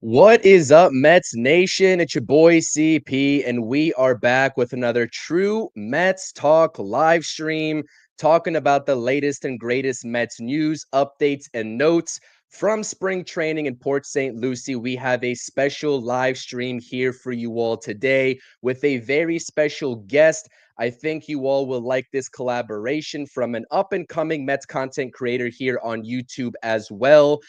What is up, Mets Nation? It's your boy CP, and we are back with another True Mets Talk live stream, talking about the latest and greatest Mets news, updates, and notes from spring training in Port St. Lucie. We have a special live stream here for you all today with a very special guest. I think you all will like this collaboration from an up-and-coming Mets content creator here on YouTube as well.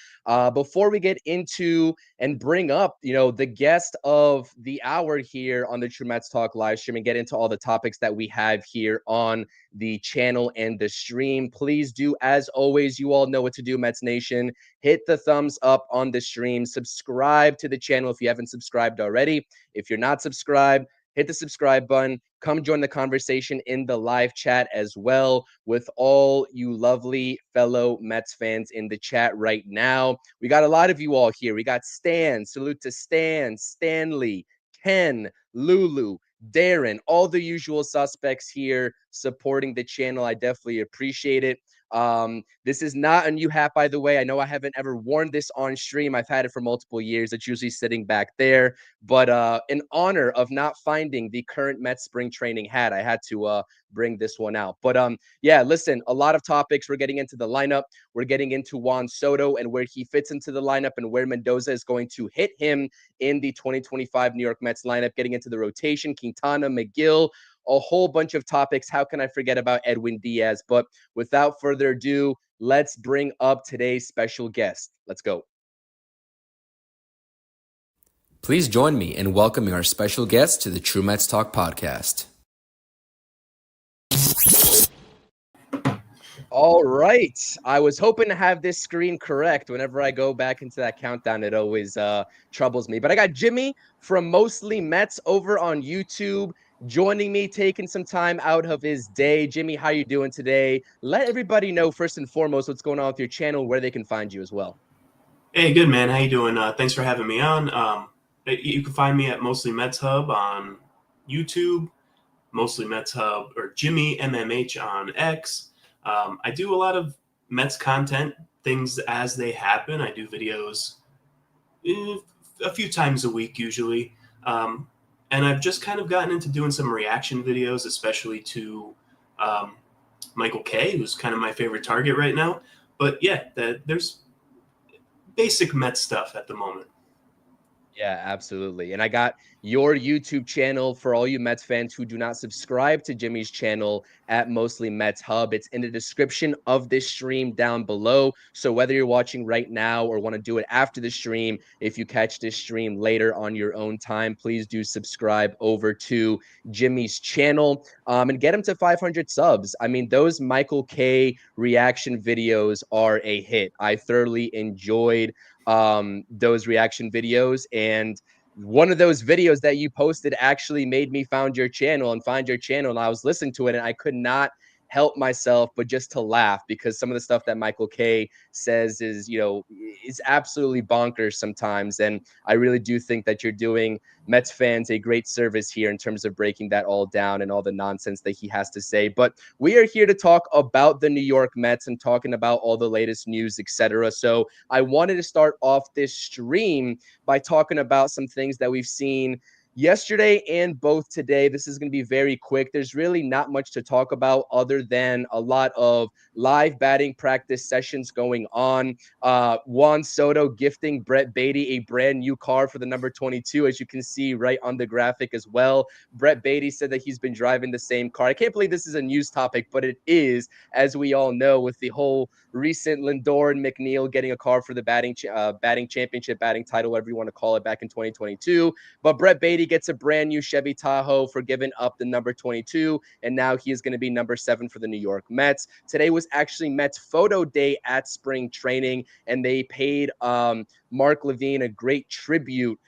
Before we get into and bring up, the guest of the hour here on the True Mets Talk live stream and get into all the topics that we have here on the channel and the stream, please do, as always, you all know what to do, Mets Nation. Hit the thumbs up on the stream. Subscribe to the channel if you haven't subscribed already. If you're not subscribed, hit the subscribe button. Come join the conversation in the live chat as well with all you lovely fellow Mets fans in the chat right now. We got a lot of you all here. We got Stan. Salute to Stan, Stanley, Ken, Lulu, Darren, all the usual suspects here supporting the channel. I definitely appreciate it. This is not a new hat, by the way. I know I haven't ever worn this on stream. I've had it for multiple years. It's usually sitting back there. But in honor of not finding the current Mets spring training hat, I had to bring this one out. But yeah, listen, a lot of topics. We're getting into the lineup. We're getting into Juan Soto and where he fits into the lineup and where Mendoza is going to hit him in the 2025 New York Mets lineup. Getting into the rotation, Quintana, McGill, a whole bunch of topics. How can I forget about Edwin Diaz? But without further ado, let's bring up today's special guest. Let's go. Please join me in welcoming our special guest to the True Mets Talk podcast. All right. I was hoping to have this screen correct. Whenever I go back into that countdown, it always troubles me. But I got Jimmy from Mostly Mets over on YouTube joining me, taking some time out of his day. Jimmy, how you doing today? Let everybody know first and foremost what's going on with your channel, where they can find you as well. Hey, good man. How you doing? Thanks for having me on. You can find me at Mostly Mets Hub on YouTube, Mostly Mets Hub, or Jimmy MMH on X. I do a lot of Mets content, things as they happen. I do videos a few times a week usually. And I've just kind of gotten into doing some reaction videos, especially to Michael K, who's kind of my favorite target right now. But yeah, there's basic Mets stuff at the moment. Yeah, absolutely. And I got your YouTube channel for all you Mets fans who do not subscribe to Jimmy's channel at Mostly Mets Hub. It's in the description of this stream down below. So whether you're watching right now or want to do it after the stream, if you catch this stream later on your own time, please do subscribe over to Jimmy's channel and get him to 500 subs. I mean, those Michael K reaction videos are a hit. I thoroughly enjoyed those reaction videos, and one of those videos that you posted actually made me find your channel, and I was listening to it and I could not help myself but just to laugh, because some of the stuff that Michael K says is absolutely bonkers sometimes, and I really do think that you're doing Mets fans a great service here in terms of breaking that all down and all the nonsense that he has to say. But we are here to talk about the New York Mets and talking about all the latest news, etc. So I wanted to start off this stream by talking about some things that we've seen yesterday and both today. This is going to be very quick. There's really not much to talk about other than a lot of live batting practice sessions going on. Juan Soto gifting Brett Baty a brand new car for the number 22, as you can see right on the graphic as well. Brett Baty said that he's been driving the same car. I can't believe this is a news topic, but it is, as we all know, with the whole recent Lindor and McNeil getting a car for the batting championship, batting title, whatever you want to call it, back in 2022. But Brett Baty gets a brand new Chevy Tahoe for giving up the number 22, and now he is going to be number 7 for the New York Mets. Today was actually Mets photo day at spring training, and they paid Mark Levine a great tribute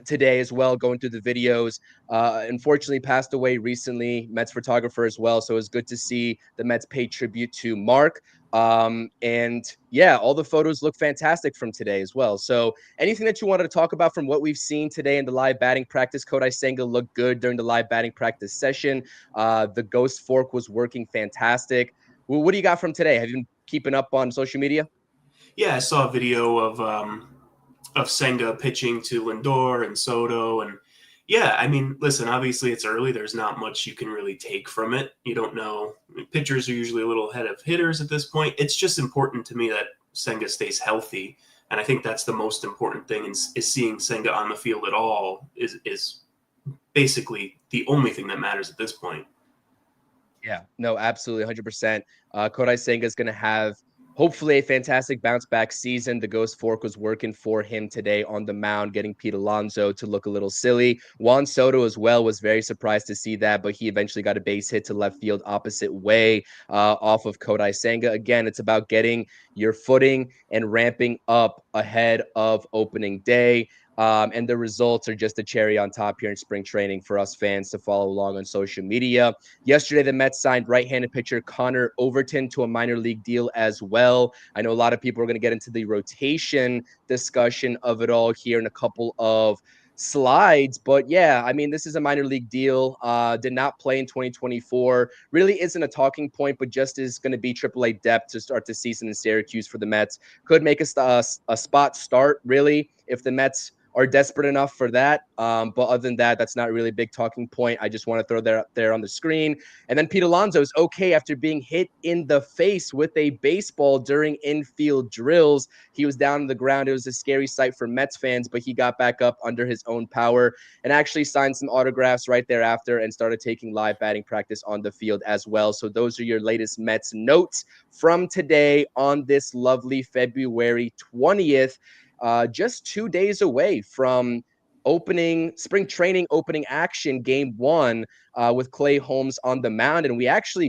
today as well, going through the videos. Unfortunately passed away recently, Mets photographer as well, so it was good to see the Mets pay tribute to Mark. And yeah, all the photos look fantastic from today as well. So anything that you wanted to talk about from what we've seen today in the live batting practice? Kodai Senga looked good during the live batting practice session. The Ghost Fork was working fantastic. Well, what do you got from today? Have you been keeping up on social media? Yeah, I saw a video of Senga pitching to Lindor and Soto. And yeah, I mean, listen, obviously it's early. There's not much you can really take from it. You don't know. Pitchers are usually a little ahead of hitters at this point. It's just important to me that Senga stays healthy. And I think that's the most important thing is seeing Senga on the field at all is basically the only thing that matters at this point. Yeah, no, absolutely, 100%. Kodai Senga is going to have hopefully a fantastic bounce back season. The Ghost Fork was working for him today on the mound, getting Pete Alonso to look a little silly. Juan Soto as well was very surprised to see that, but he eventually got a base hit to left field opposite way off of Kodai Senga. Again, it's about getting your footing and ramping up ahead of opening day. And the results are just a cherry on top here in spring training for us fans to follow along on social media. Yesterday, the Mets signed right-handed pitcher Connor Overton to a minor league deal as well. I know a lot of people are going to get into the rotation discussion of it all here in a couple of slides, but yeah, I mean, this is a minor league deal. Did not play in 2024. Really isn't a talking point, but just is going to be AAA depth to start the season in Syracuse for the Mets. Could make a spot start, really, if the Mets are desperate enough for that. But other than that, that's not really a big talking point. I just want to throw that up there on the screen. And then Pete Alonso is okay after being hit in the face with a baseball during infield drills. He was down on the ground. It was a scary sight for Mets fans, but he got back up under his own power and actually signed some autographs right thereafter and started taking live batting practice on the field as well. So those are your latest Mets notes from today on this lovely February 20th. Just 2 days away from spring training opening action, game one, with Clay Holmes on the mound. And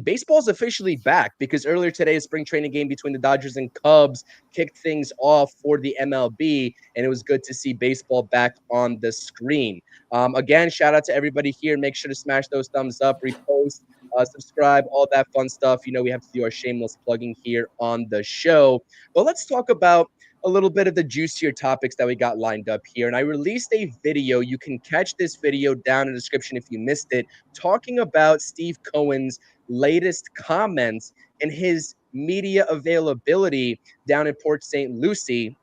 baseball's officially back because earlier today, a spring training game between the Dodgers and Cubs kicked things off for the MLB. And it was good to see baseball back on the screen. Again, shout out to everybody here. Make sure to smash those thumbs up, repost, subscribe, all that fun stuff. We have to do our shameless plugging here on the show. But let's talk about a little bit of the juicier topics that we got lined up here. And I released a video. You can catch this video down in the description if you missed it, talking about Steve Cohen's latest comments and his media availability down in Port St. Lucie.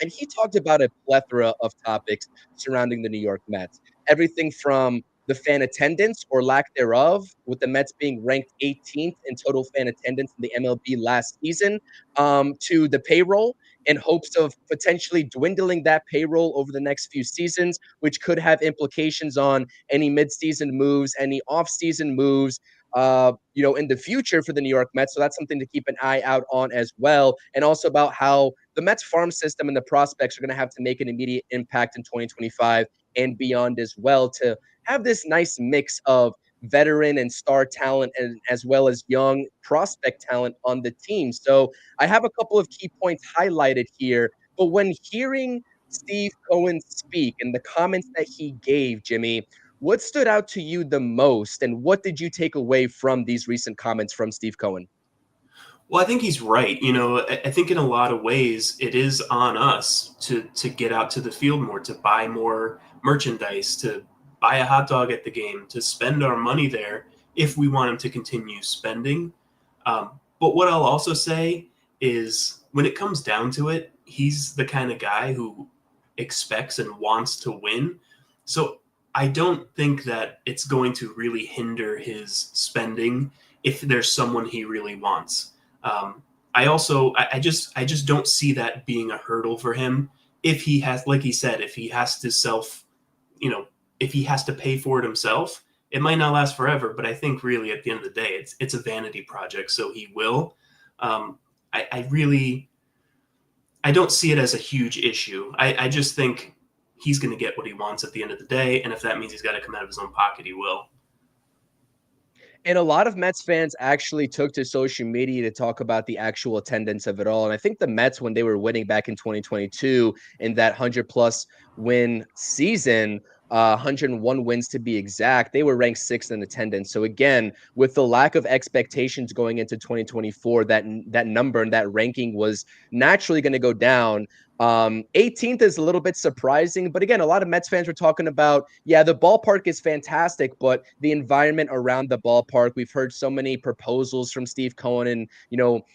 And he talked about a plethora of topics surrounding the New York Mets. Everything from the fan attendance or lack thereof, with the Mets being ranked 18th in total fan attendance in the MLB last season, to the payroll in hopes of potentially dwindling that payroll over the next few seasons, which could have implications on any midseason moves, any offseason moves, in the future for the New York Mets. So that's something to keep an eye out on as well. And also about how the Mets farm system and the prospects are going to have to make an immediate impact in 2025 and beyond as well to have this nice mix of veteran and star talent and as well as young prospect talent on the team. So I have a couple of key points highlighted here, but when hearing Steve Cohen speak and the comments that he gave, Jimmy, what stood out to you the most and what did you take away from these recent comments from Steve Cohen? Well, I think he's right. I think in a lot of ways it is on us to get out to the field more, to buy more merchandise, to buy a hot dog at the game, to spend our money there if we want him to continue spending. But what I'll also say is when it comes down to it, he's the kind of guy who expects and wants to win. So I don't think that it's going to really hinder his spending if there's someone he really wants. I just don't see that being a hurdle for him if he has, like he said, if he has to if he has to pay for it himself. It might not last forever, but I think really at the end of the day, it's a vanity project, so he will. I don't see it as a huge issue. I just think he's going to get what he wants at the end of the day, and if that means he's got to come out of his own pocket, he will. And a lot of Mets fans actually took to social media to talk about the actual attendance of it all. And I think the Mets, when they were winning back in 2022 in that 100-plus win season, 101 wins to be exact, they were ranked sixth in attendance. So again, with the lack of expectations going into 2024, that number and that ranking was naturally going to go down. 18th is a little bit surprising, but again, a lot of Mets fans were talking about, yeah, the ballpark is fantastic, but the environment around the ballpark, we've heard so many proposals from Steve Cohen and,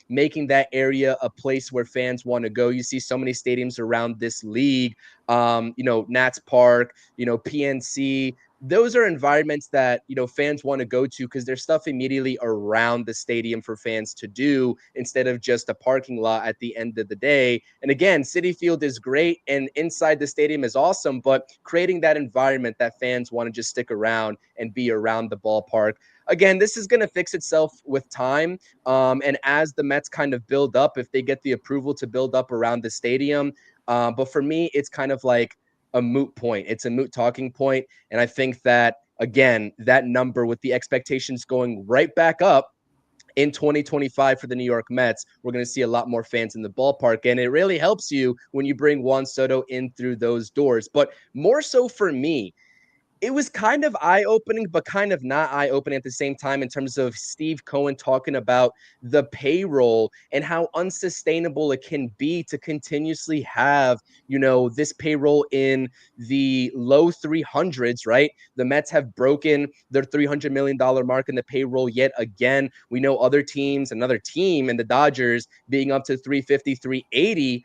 making that area a place where fans want to go. You see so many stadiums around this league, Nats Park, PNC. Those are environments that fans want to go to because there's stuff immediately around the stadium for fans to do instead of just a parking lot at the end of the day. And again, Citi Field is great and inside the stadium is awesome, but creating that environment that fans want to just stick around and be around the ballpark. Again, this is going to fix itself with time. And as the Mets kind of build up, if they get the approval to build up around the stadium. But for me, it's kind of like a moot point. It's a moot talking point. And I think that, again, that number with the expectations going right back up in 2025 for the New York Mets, we're going to see a lot more fans in the ballpark. And it really helps you when you bring Juan Soto in through those doors. But more so for me, it was kind of eye-opening, but kind of not eye-opening at the same time in terms of Steve Cohen talking about the payroll and how unsustainable it can be to continuously have, this payroll in the low 300s, right? The Mets have broken their $300 million mark in the payroll yet again. We know other teams, another team in the Dodgers being up to 350, 380.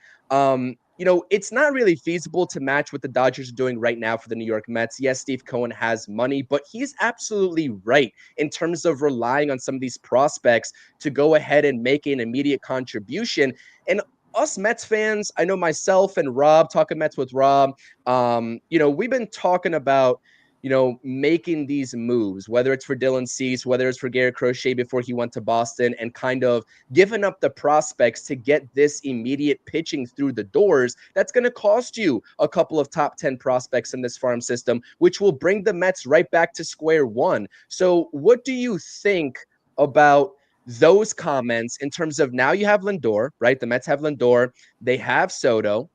It's not really feasible to match what the Dodgers are doing right now for the New York Mets. Yes, Steve Cohen has money, but he's absolutely right in terms of relying on some of these prospects to go ahead and make an immediate contribution. And us Mets fans, I know myself and Rob, talking Mets with Rob, we've been talking about, making these moves, whether it's for Dylan Cease, whether it's for Garrett Crochet before he went to Boston, and kind of giving up the prospects to get this immediate pitching through the doors. That's going to cost you a couple of top 10 prospects in this farm system, which will bring the Mets right back to square one. So what do you think about those comments in terms of now you have Lindor, right? The Mets have Lindor. They have Soto.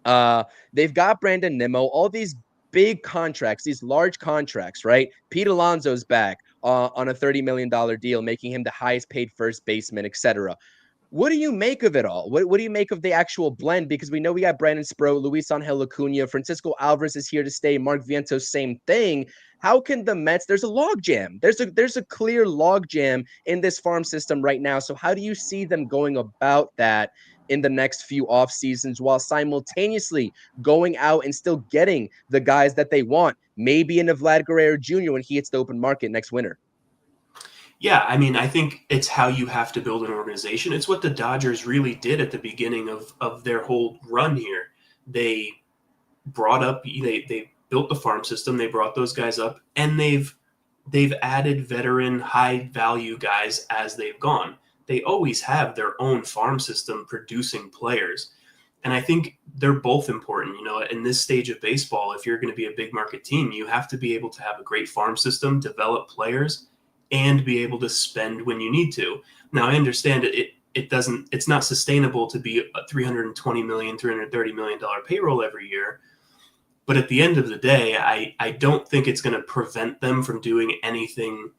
They've got Brandon Nimmo, all these big contracts, these large contracts, right? Pete Alonso's back on a $30 million deal, making him the highest paid first baseman, etc. What do you make of it all? What do you make of the actual blend? Because we know we got Brandon Sproat, Luis Angel Acuna, Francisco Alvarez is here to stay, Mark Vientos, same thing. How can the Mets? There's a log jam. There's a clear log jam in this farm system right now. So how do you see them going about that in the next few off seasons while simultaneously going out and still getting the guys that they want? Maybe in a Vlad Guerrero Jr. when he hits the open market next winter. Yeah, I mean, I think it's how you have to build an organization. It's what the Dodgers really did at the beginning of their whole run here. They they built the farm system, they brought those guys up, and they've added veteran, high value guys as they've gone. They always have their own farm system producing players. And I think they're both important. In this stage of baseball, if you're going to be a big market team, you have to be able to have a great farm system, develop players, and be able to spend when you need to. Now, I understand it's not sustainable to be a $320 million, $330 million payroll every year. But at the end of the day, I don't think it's going to prevent them from doing anything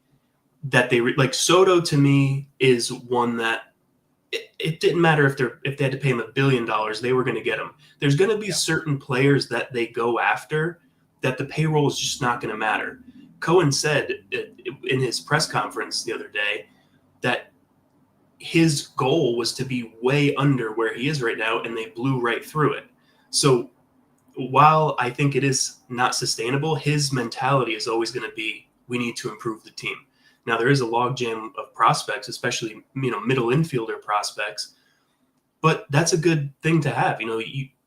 that they like. Soto to me is one that it didn't matter if they had to pay him $1 billion, they were going to get him. There's going to be certain players that they go after that the payroll is just not going to matter. Cohen said in his press conference the other day that his goal was to be way under where he is right now, and they blew right through it. So while I think it is not sustainable, his mentality is always going to be, we need to improve the team. Now, there is a logjam of prospects, especially middle infielder prospects, but that's a good thing to have.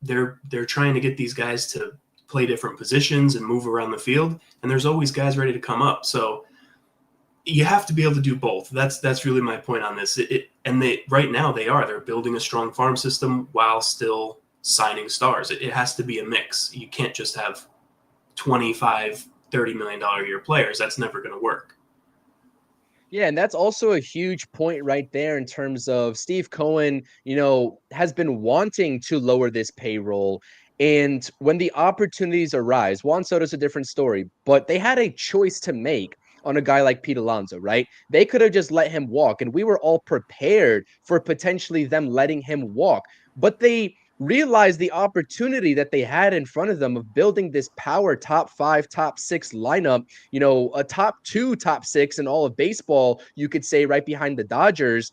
They're trying to get these guys to play different positions and move around the field, and there's always guys ready to come up. So you have to be able to do both. That's really my point on this. Right now they're building a strong farm system while still signing stars. It has to be a mix. You can't just have 25, $30 million a year players. That's never going to work. Yeah, and that's also a huge point right there in terms of Steve Cohen, has been wanting to lower this payroll. And when the opportunities arise, Juan Soto's a different story, but they had a choice to make on a guy like Pete Alonso, right? They could have just let him walk, and we were all prepared for potentially them letting him walk. But they realized the opportunity that they had in front of them of building this power top 5, top 6 lineup, a top 2, top 6 in all of baseball, you could say, right behind the Dodgers,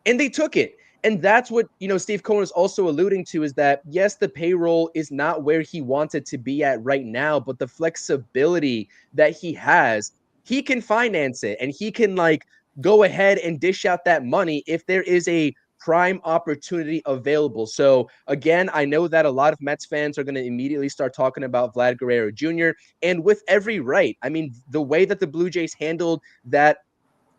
and they took it. And that's what, Steve Cohen is also alluding to, is that, yes, the payroll is not where he wants it to be at right now, but the flexibility that he has, he can finance it, and he can go ahead and dish out that money if there is a prime opportunity available. So again, I know that a lot of Mets fans are going to immediately start talking about Vlad Guerrero Jr., and with every right. I mean, the way that the Blue Jays handled that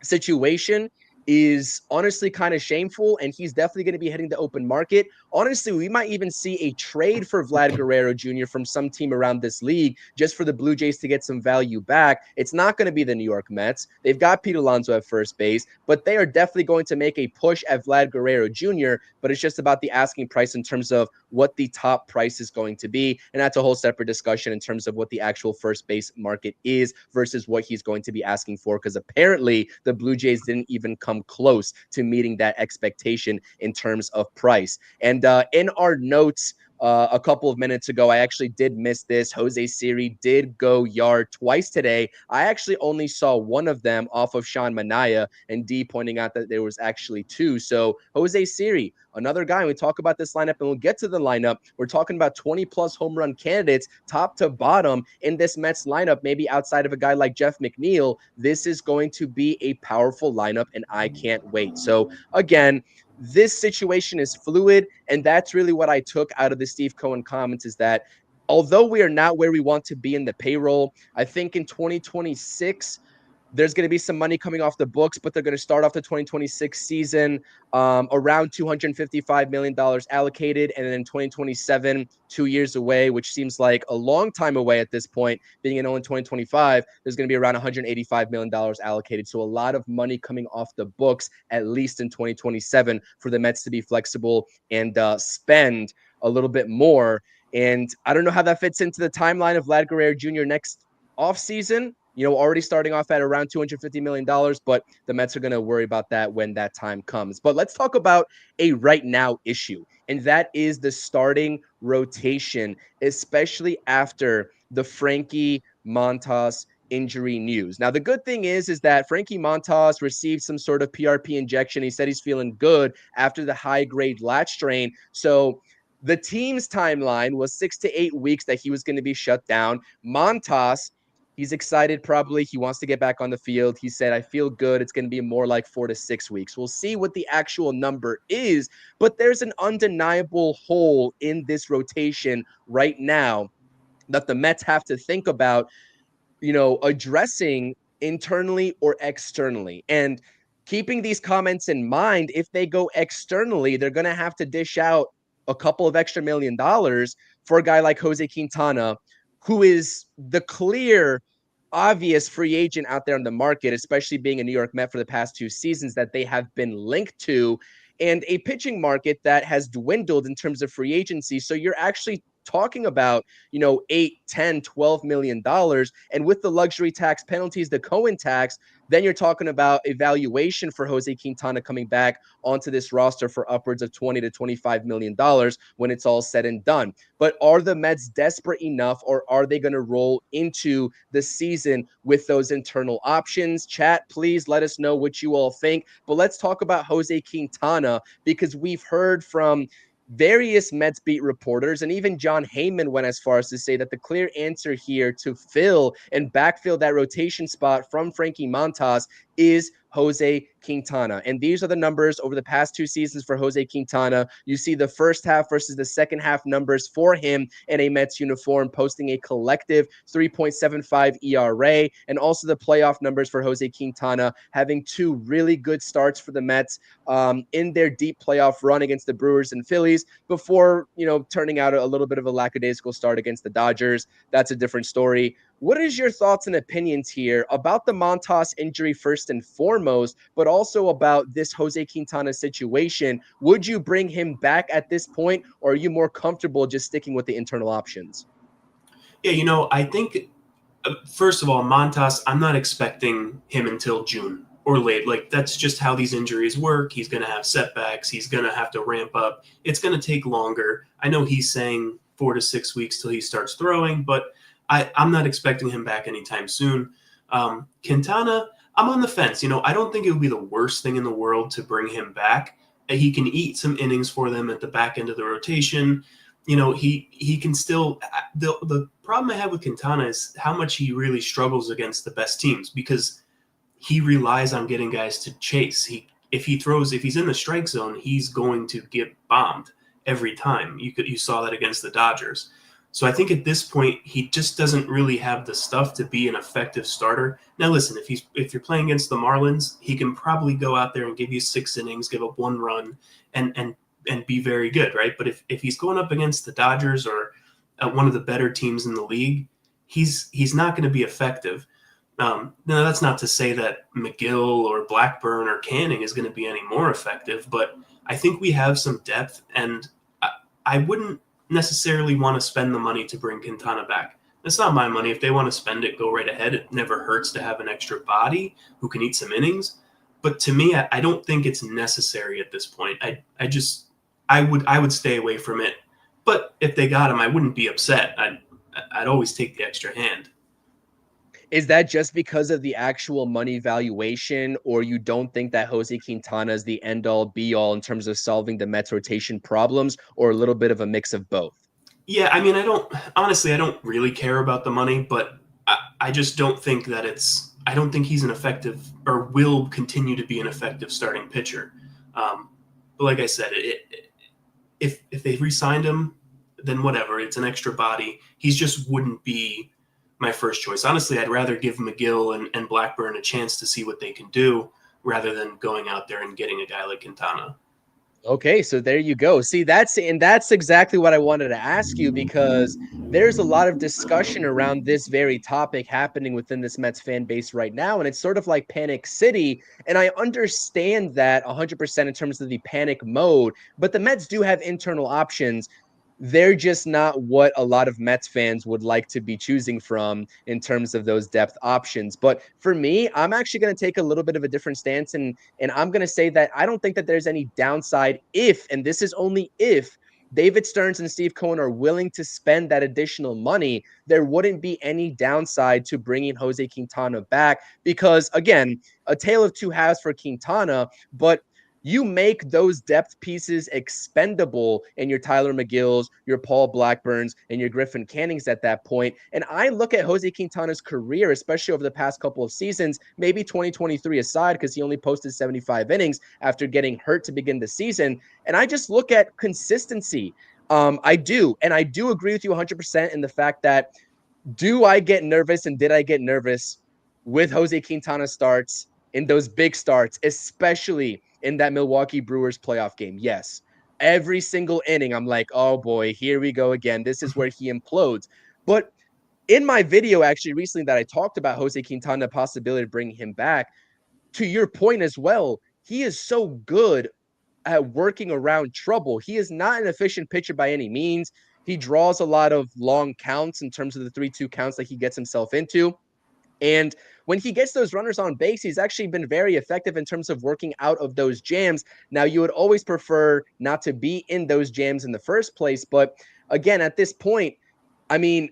situation is honestly kind of shameful, and he's definitely going to be hitting the open market. Honestly, we might even see a trade for Vlad Guerrero Jr. from some team around this league just for the Blue Jays to get some value back. It's not going to be the New York Mets. They've got Pete Alonso at first base, but they are definitely going to make a push at Vlad Guerrero Jr., but it's just about the asking price in terms of what the top price is going to be, and that's a whole separate discussion in terms of what the actual first base market is versus what he's going to be asking for, because apparently the Blue Jays didn't even come close to meeting that expectation in terms of price. And in our notes a couple of minutes ago, I actually did miss this. Jose Siri did go yard twice today. I actually only saw one of them off of Sean Manaea, and D pointing out that there was actually two. So Jose Siri, another guy, we talk about this lineup, and we'll get to the lineup. We're talking about 20 plus home run candidates, top to bottom in this Mets lineup, maybe outside of a guy like Jeff McNeil. This is going to be a powerful lineup, and I can't wait. So again, this situation is fluid, and that's really what I took out of the Steve Cohen comments, is that although we are not where we want to be in the payroll, I think in 2026, there's going to be some money coming off the books, but they're going to start off the 2026 season around $255 million allocated. And then in 2027, 2 years away, which seems like a long time away at this point, being in 2025, there's going to be around $185 million allocated. So a lot of money coming off the books, at least in 2027, for the Mets to be flexible and spend a little bit more. And I don't know how that fits into the timeline of Vlad Guerrero Jr. next offseason. Already starting off at around $250 million, but the Mets are going to worry about that when that time comes. But let's talk about a right now issue, and that is the starting rotation, especially after the Frankie Montas injury news. Now, the good thing is that Frankie Montas received some sort of PRP injection. He said he's feeling good after the high-grade lat strain. So the team's timeline was 6 to 8 weeks that he was going to be shut down. Montas, he's excited probably. He wants to get back on the field. He said, I feel good. It's going to be more like 4 to 6 weeks. We'll see what the actual number is, but there's an undeniable hole in this rotation right now that the Mets have to think about, addressing internally or externally. And keeping these comments in mind, if they go externally, they're going to have to dish out a couple of extra $1 million for a guy like Jose Quintana, who is the clear, obvious free agent out there in the market, especially being a New York Met for the past 2 seasons that they have been linked to, and a pitching market that has dwindled in terms of free agency. So you're actually talking about, 8, 10, $12 million. And with the luxury tax penalties, the Cohen tax, then you're talking about evaluation for Jose Quintana coming back onto this roster for upwards of $20 to $25 million when it's all said and done. But are the Mets desperate enough, or are they going to roll into the season with those internal options? Chat, please let us know what you all think. But let's talk about Jose Quintana, because we've heard from various Mets beat reporters, and even John Heyman went as far as to say that the clear answer here to fill and backfill that rotation spot from Frankie Montas is Jose Quintana. And these are the numbers over the past 2 seasons for Jose Quintana. You see the first half versus the second half numbers for him in a Mets uniform, posting a collective 3.75 ERA, and also the playoff numbers for Jose Quintana, having 2 really good starts for the Mets in their deep playoff run against the Brewers and Phillies before, turning out a little bit of a lackadaisical start against the Dodgers. That's a different story. What is your thoughts and opinions here about the Montas injury first and foremost, but also about this Jose Quintana situation? Would you bring him back at this point, or are you more comfortable just sticking with the internal options? Yeah, I think, first of all, Montas, I'm not expecting him until June or late. Like, that's just how these injuries work. He's going to have setbacks. He's going to have to ramp up. It's going to take longer. I know he's saying 4 to 6 weeks till he starts throwing, but I'm not expecting him back anytime soon. Quintana, I'm on the fence. I don't think it would be the worst thing in the world to bring him back. He can eat some innings for them at the back end of the rotation. He can still. The problem I have with Quintana is how much he really struggles against the best teams, because he relies on getting guys to chase. If he's in the strike zone, he's going to get bombed every time. You saw that against the Dodgers. So I think at this point, he just doesn't really have the stuff to be an effective starter. Now, listen, if you're playing against the Marlins, he can probably go out there and give you 6 innings, give up 1 run, and be very good, right? But if he's going up against the Dodgers or one of the better teams in the league, he's not going to be effective. Now, that's not to say that McGill or Blackburn or Canning is going to be any more effective, but I think we have some depth, and I wouldn't necessarily want to spend the money to bring Quintana back. It's not my money. If they want to spend it, go right ahead. It never hurts to have an extra body who can eat some innings. But to me, I don't think it's necessary at this point. I would stay away from it. But if they got him, I wouldn't be upset. I'd always take the extra hand. Is that just because of the actual money valuation, or you don't think that Jose Quintana is the end-all, be-all in terms of solving the Mets rotation problems, or a little bit of a mix of both? Yeah, I mean, I don't really care about the money, but I just don't think that I don't think he's an effective, or will continue to be an effective starting pitcher. But like I said, if they re-signed him, then whatever, it's an extra body. He just wouldn't be my first choice. Honestly, I'd rather give McGill and Blackburn a chance to see what they can do rather than going out there and getting a guy like Quintana. Okay, so there you go. See, that's exactly what I wanted to ask you, because there's a lot of discussion around this very topic happening within this Mets fan base right now, and it's sort of like Panic City, and I understand that 100% in terms of the panic mode, but the Mets do have internal options. They're just not what a lot of Mets fans would like to be choosing from in terms of those depth options. But for me, I'm actually going to take a little bit of a different stance, and I'm going to say that I don't think that there's any downside if, and this is only if, David Stearns and Steve Cohen are willing to spend that additional money. There wouldn't be any downside to bringing Jose Quintana back, because, again, a tale of two halves for Quintana, but you make those depth pieces expendable in your Tyler McGills, your Paul Blackburns, and your Griffin Cannings at that point. And I look at Jose Quintana's career, especially over the past couple of seasons, maybe 2023 aside, because he only posted 75 innings after getting hurt to begin the season. And I just look at consistency. I do. And I do agree with you 100% in the fact that, do I get nervous, and did I get nervous with Jose Quintana starts in those big starts, especially in that Milwaukee Brewers playoff game? Yes. Every single inning, I'm like, oh boy, here we go again. This is where he implodes. But in my video actually recently that I talked about Jose Quintana, possibility of bringing him back, to your point as well, he is so good at working around trouble. He is not an efficient pitcher by any means. He draws a lot of long counts in terms of the 3-2 counts that he gets himself into. And when he gets those runners on base, he's actually been very effective in terms of working out of those jams. Now, you would always prefer not to be in those jams in the first place. But again, at this point, I mean,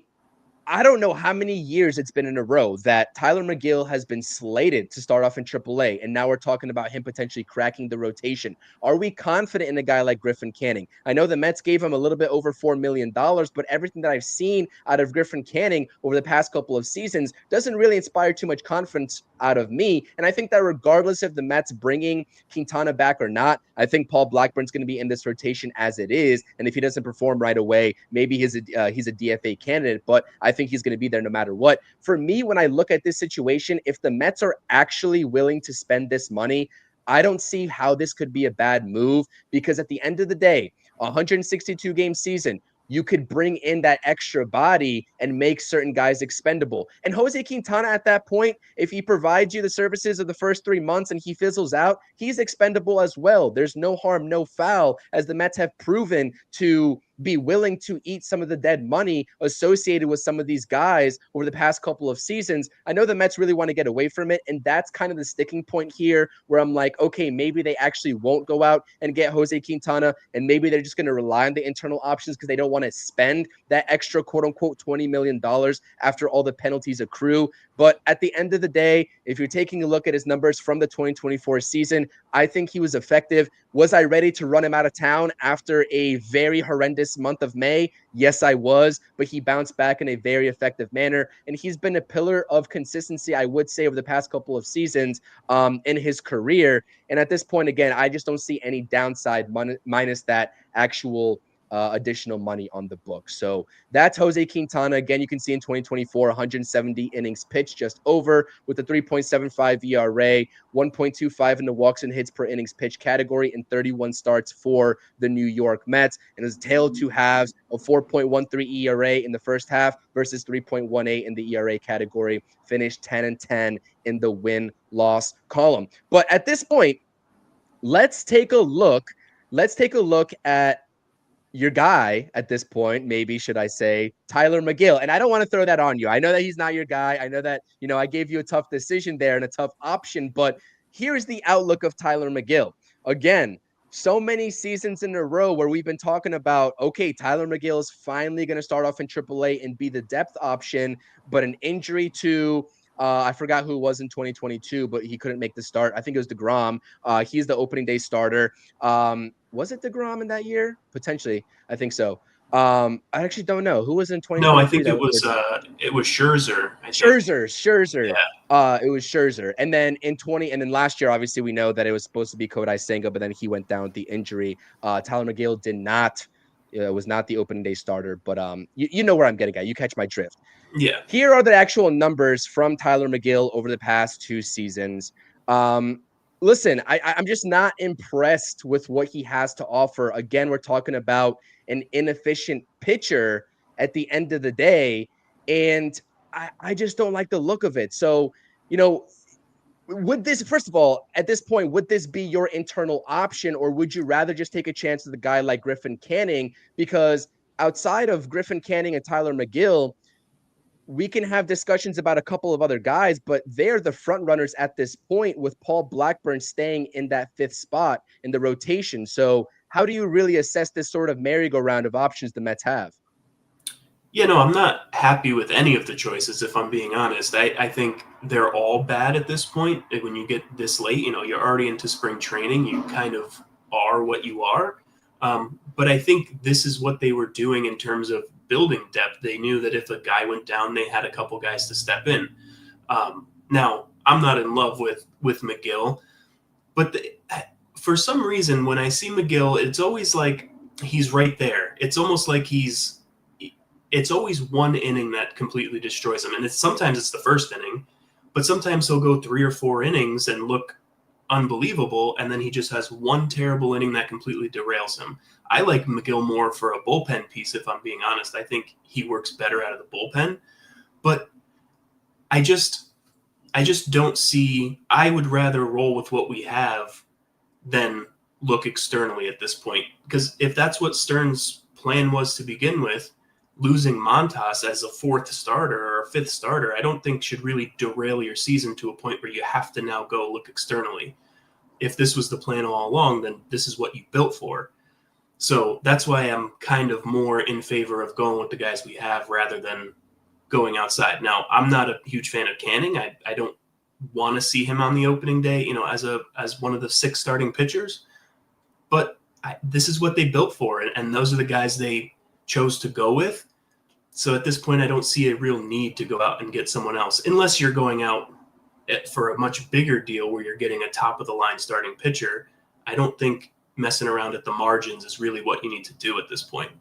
I don't know how many years it's been in a row that Tyler McGill has been slated to start off in AAA, and now we're talking about him potentially cracking the rotation. Are we confident in a guy like Griffin Canning? I know the Mets gave him a little bit over $4 million, but everything that I've seen out of Griffin Canning over the past couple of seasons doesn't really inspire too much confidence out of me. And I think that regardless of the Mets bringing Quintana back or not, I think Paul Blackburn's going to be in this rotation as it is. And if he doesn't perform right away, maybe he's a DFA candidate, but I think he's going to be there no matter what. For me, when I look at this situation, if the Mets are actually willing to spend this money, I don't see how this could be a bad move, because at the end of the day, 162 game season, you could bring in that extra body and make certain guys expendable. And Jose Quintana at that point, if he provides you the services of the first 3 months and he fizzles out, he's expendable as well. There's no harm, no foul, as the Mets have proven to be willing to eat some of the dead money associated with some of these guys over the past couple of seasons. I know the Mets really want to get away from it, and that's kind of the sticking point here where I'm like, okay, maybe they actually won't go out and get Jose Quintana, and maybe they're just going to rely on the internal options because they don't want to spend that extra quote unquote $20 million after all the penalties accrue. But at the end of the day, if you're taking a look at his numbers from the 2024 season, I think he was effective. Was I ready to run him out of town after a very horrendous month of May? Yes, I was, but he bounced back in a very effective manner. And he's been a pillar of consistency, I would say, over the past couple of seasons in his career. And at this point, again, I just don't see any downside minus that actual additional money on the book. So that's Jose Quintana. Again, you can see in 2024, 170 innings pitched, just over, with a 3.75 ERA, 1.25 in the walks and hits per innings pitched category, and 31 starts for the New York Mets. And his tail two halves of 4.13 ERA in the first half versus 3.18 in the ERA category, finished 10-10 in the win-loss column. But at this point, let's take a look. Let's take a look at your guy at this point, maybe should I say, Tylor Megill. And I don't want to throw that on you. I know that he's not your guy. I know that, I gave you a tough decision there and a tough option, but here's the outlook of Tylor Megill. Again, so many seasons in a row where we've been talking about, okay, Tylor Megill is finally going to start off in AAA and be the depth option, but an injury to I forgot who it was in 2022, but he couldn't make the start. I think it was DeGrom. He's the opening day starter. Was it DeGrom in that year? Potentially. I think so. I actually don't know. Who was in No, I 2023 think that was it was Scherzer. I think. Scherzer. Yeah. It was Scherzer. And then and then last year, obviously, we know that it was supposed to be Kodai Senga, but then he went down with the injury. Tylor Megill was not the opening day starter, but you know where I'm getting at. You catch my drift. Yeah. Here are the actual numbers from Tylor Megill over the past 2 seasons. Listen, I'm just not impressed with what he has to offer. Again, we're talking about an inefficient pitcher at the end of the day, and I just don't like the look of it. So, would this, first of all, at this point, would this be your internal option, or would you rather just take a chance with a guy like Griffin Canning? Because outside of Griffin Canning and Tylor Megill, we can have discussions about a couple of other guys, but they're the front runners at this point, with Paul Blackburn staying in that 5th spot in the rotation. So how do you really assess this sort of merry-go-round of options the Mets have? Yeah, no, I'm not happy with any of the choices, if I'm being honest. I think they're all bad at this point. When you get this late, you're already into spring training. You kind of are what you are. But I think this is what they were doing in terms of building depth. They knew that if a guy went down, they had a couple guys to step in. Now, I'm not in love with Megill, but for some reason, when I see Megill, it's always like he's right there. It's almost like it's always one inning that completely destroys him. And sometimes it's the first inning, but sometimes he'll go 3 or 4 innings and look unbelievable, and then he just has one terrible inning that completely derails him. I like Megill more for a bullpen piece, if I'm being honest. I think he works better out of the bullpen, but I just don't see. I would rather roll with what we have than look externally at this point, because if that's what Stern's plan was to begin with, losing Montas as a 4th starter or a 5th starter, I don't think should really derail your season to a point where you have to now go look externally. If this was the plan all along, then this is what you built for. So that's why I'm kind of more in favor of going with the guys we have rather than going outside. Now, I'm not a huge fan of Canning. I don't want to see him on the opening day, as one of the 6 starting pitchers. But this is what they built for, and those are the guys they chose to go with. So at this point, I don't see a real need to go out and get someone else, unless you're going out for a much bigger deal where you're getting a top-of-the-line starting pitcher. I don't think messing around at the margins is really what you need to do at this point.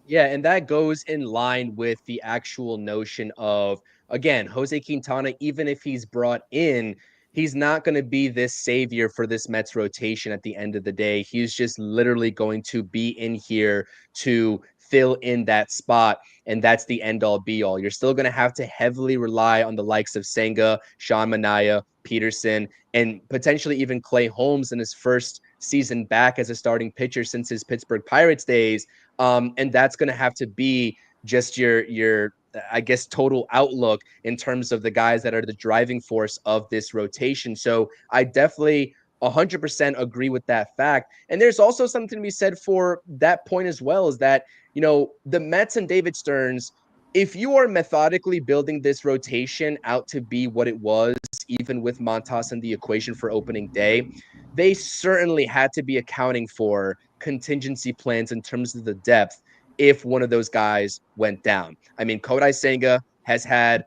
Yeah, and that goes in line with the actual notion of, again, Jose Quintana, even if he's brought in, he's not going to be this savior for this Mets rotation at the end of the day. He's just literally going to be in here to fill in that spot, and that's the end-all, be-all. You're still going to have to heavily rely on the likes of Senga, Sean Manaea, Peterson, and potentially even Clay Holmes in his first season back as a starting pitcher since his Pittsburgh Pirates days. And that's going to have to be just your I guess total outlook in terms of the guys that are the driving force of this rotation. So I definitely 100% agree with that fact. And there's also something to be said for that point as well, is that, the Mets and David Stearns, if you are methodically building this rotation out to be what it was, even with Montas in the equation for opening day, they certainly had to be accounting for contingency plans in terms of the depth if one of those guys went down. I mean, Kodai Senga has had,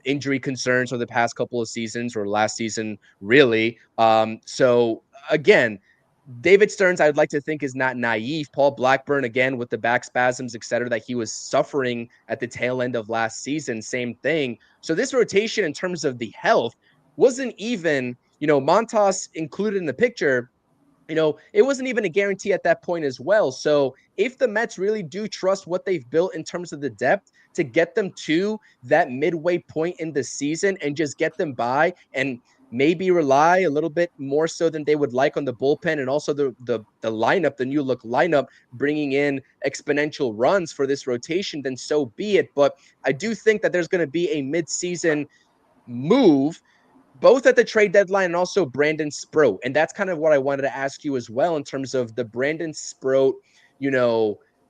injury concerns for the past couple of seasons, or last season, really. So again, David Stearns, I'd like to think, is not naive. Paul Blackburn, again, with the back spasms, et cetera, that he was suffering at the tail end of last season, same thing. So this rotation in terms of the health wasn't even, Montas included in the picture, it wasn't even a guarantee at that point as well. So if the Mets really do trust what they've built in terms of the depth to get them to that midway point in the season and just get them by, and maybe rely a little bit more so than they would like on the bullpen, and also the lineup, the new look lineup, bringing in exponential runs for this rotation, then so be it. But I do think that there's going to be a midseason move, both at the trade deadline and also Brandon Sproat. And that's kind of what I wanted to ask you as well, in terms of the Brandon Sproat,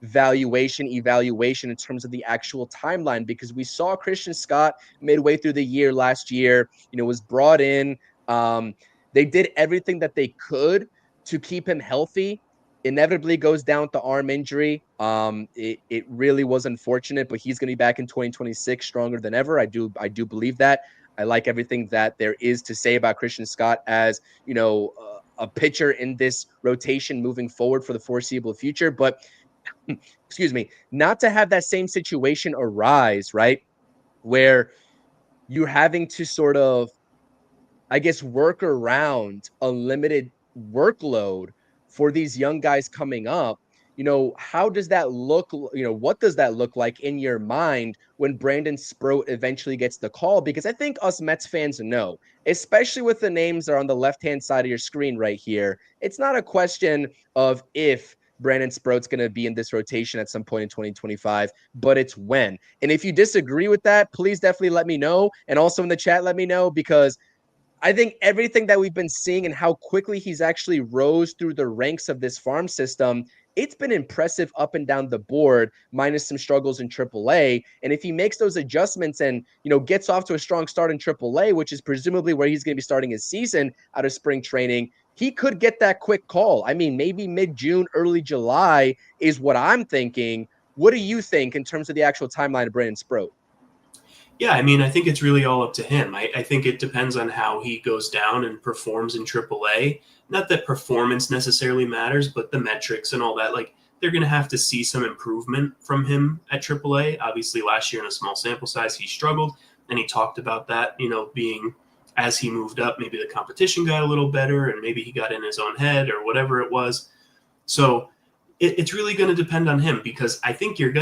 evaluation in terms of the actual timeline, because we saw Christian Scott midway through the year last year, was brought in. They did everything that they could to keep him healthy. Inevitably goes down with the arm injury. It really was unfortunate, but he's going to be back in 2026 stronger than ever. I do believe that. I like everything that there is to say about Christian Scott as, a pitcher in this rotation moving forward for the foreseeable future. But excuse me, not to have that same situation arise, right? Where you're having to sort of, I guess, work around a limited workload for these young guys coming up. How does that look? What does that look like in your mind when Brandon Sproat eventually gets the call? Because I think us Mets fans know, especially with the names that are on the left-hand side of your screen right here, it's not a question of if Brandon Sproat's going to be in this rotation at some point in 2025, but it's when. And if you disagree with that, please definitely let me know. And also in the chat, let me know, because I think everything that we've been seeing and how quickly he's actually rose through the ranks of this farm system, it's been impressive up and down the board, minus some struggles in AAA. And if he makes those adjustments and, gets off to a strong start in AAA, which is presumably where he's going to be starting his season out of spring training, he could get that quick call. I mean, maybe mid-June, early July is what I'm thinking. What do you think in terms of the actual timeline of Brandon Sproat? Yeah, I mean, I think it's really all up to him. I think it depends on how he goes down and performs in AAA. Not that performance necessarily matters, but the metrics and all that. Like, they're going to have to see some improvement from him at AAA. Obviously, last year in a small sample size, he struggled, and he talked about that, being as he moved up, maybe the competition got a little better, and maybe he got in his own head or whatever it was. So it's really going to depend on him, because I think you're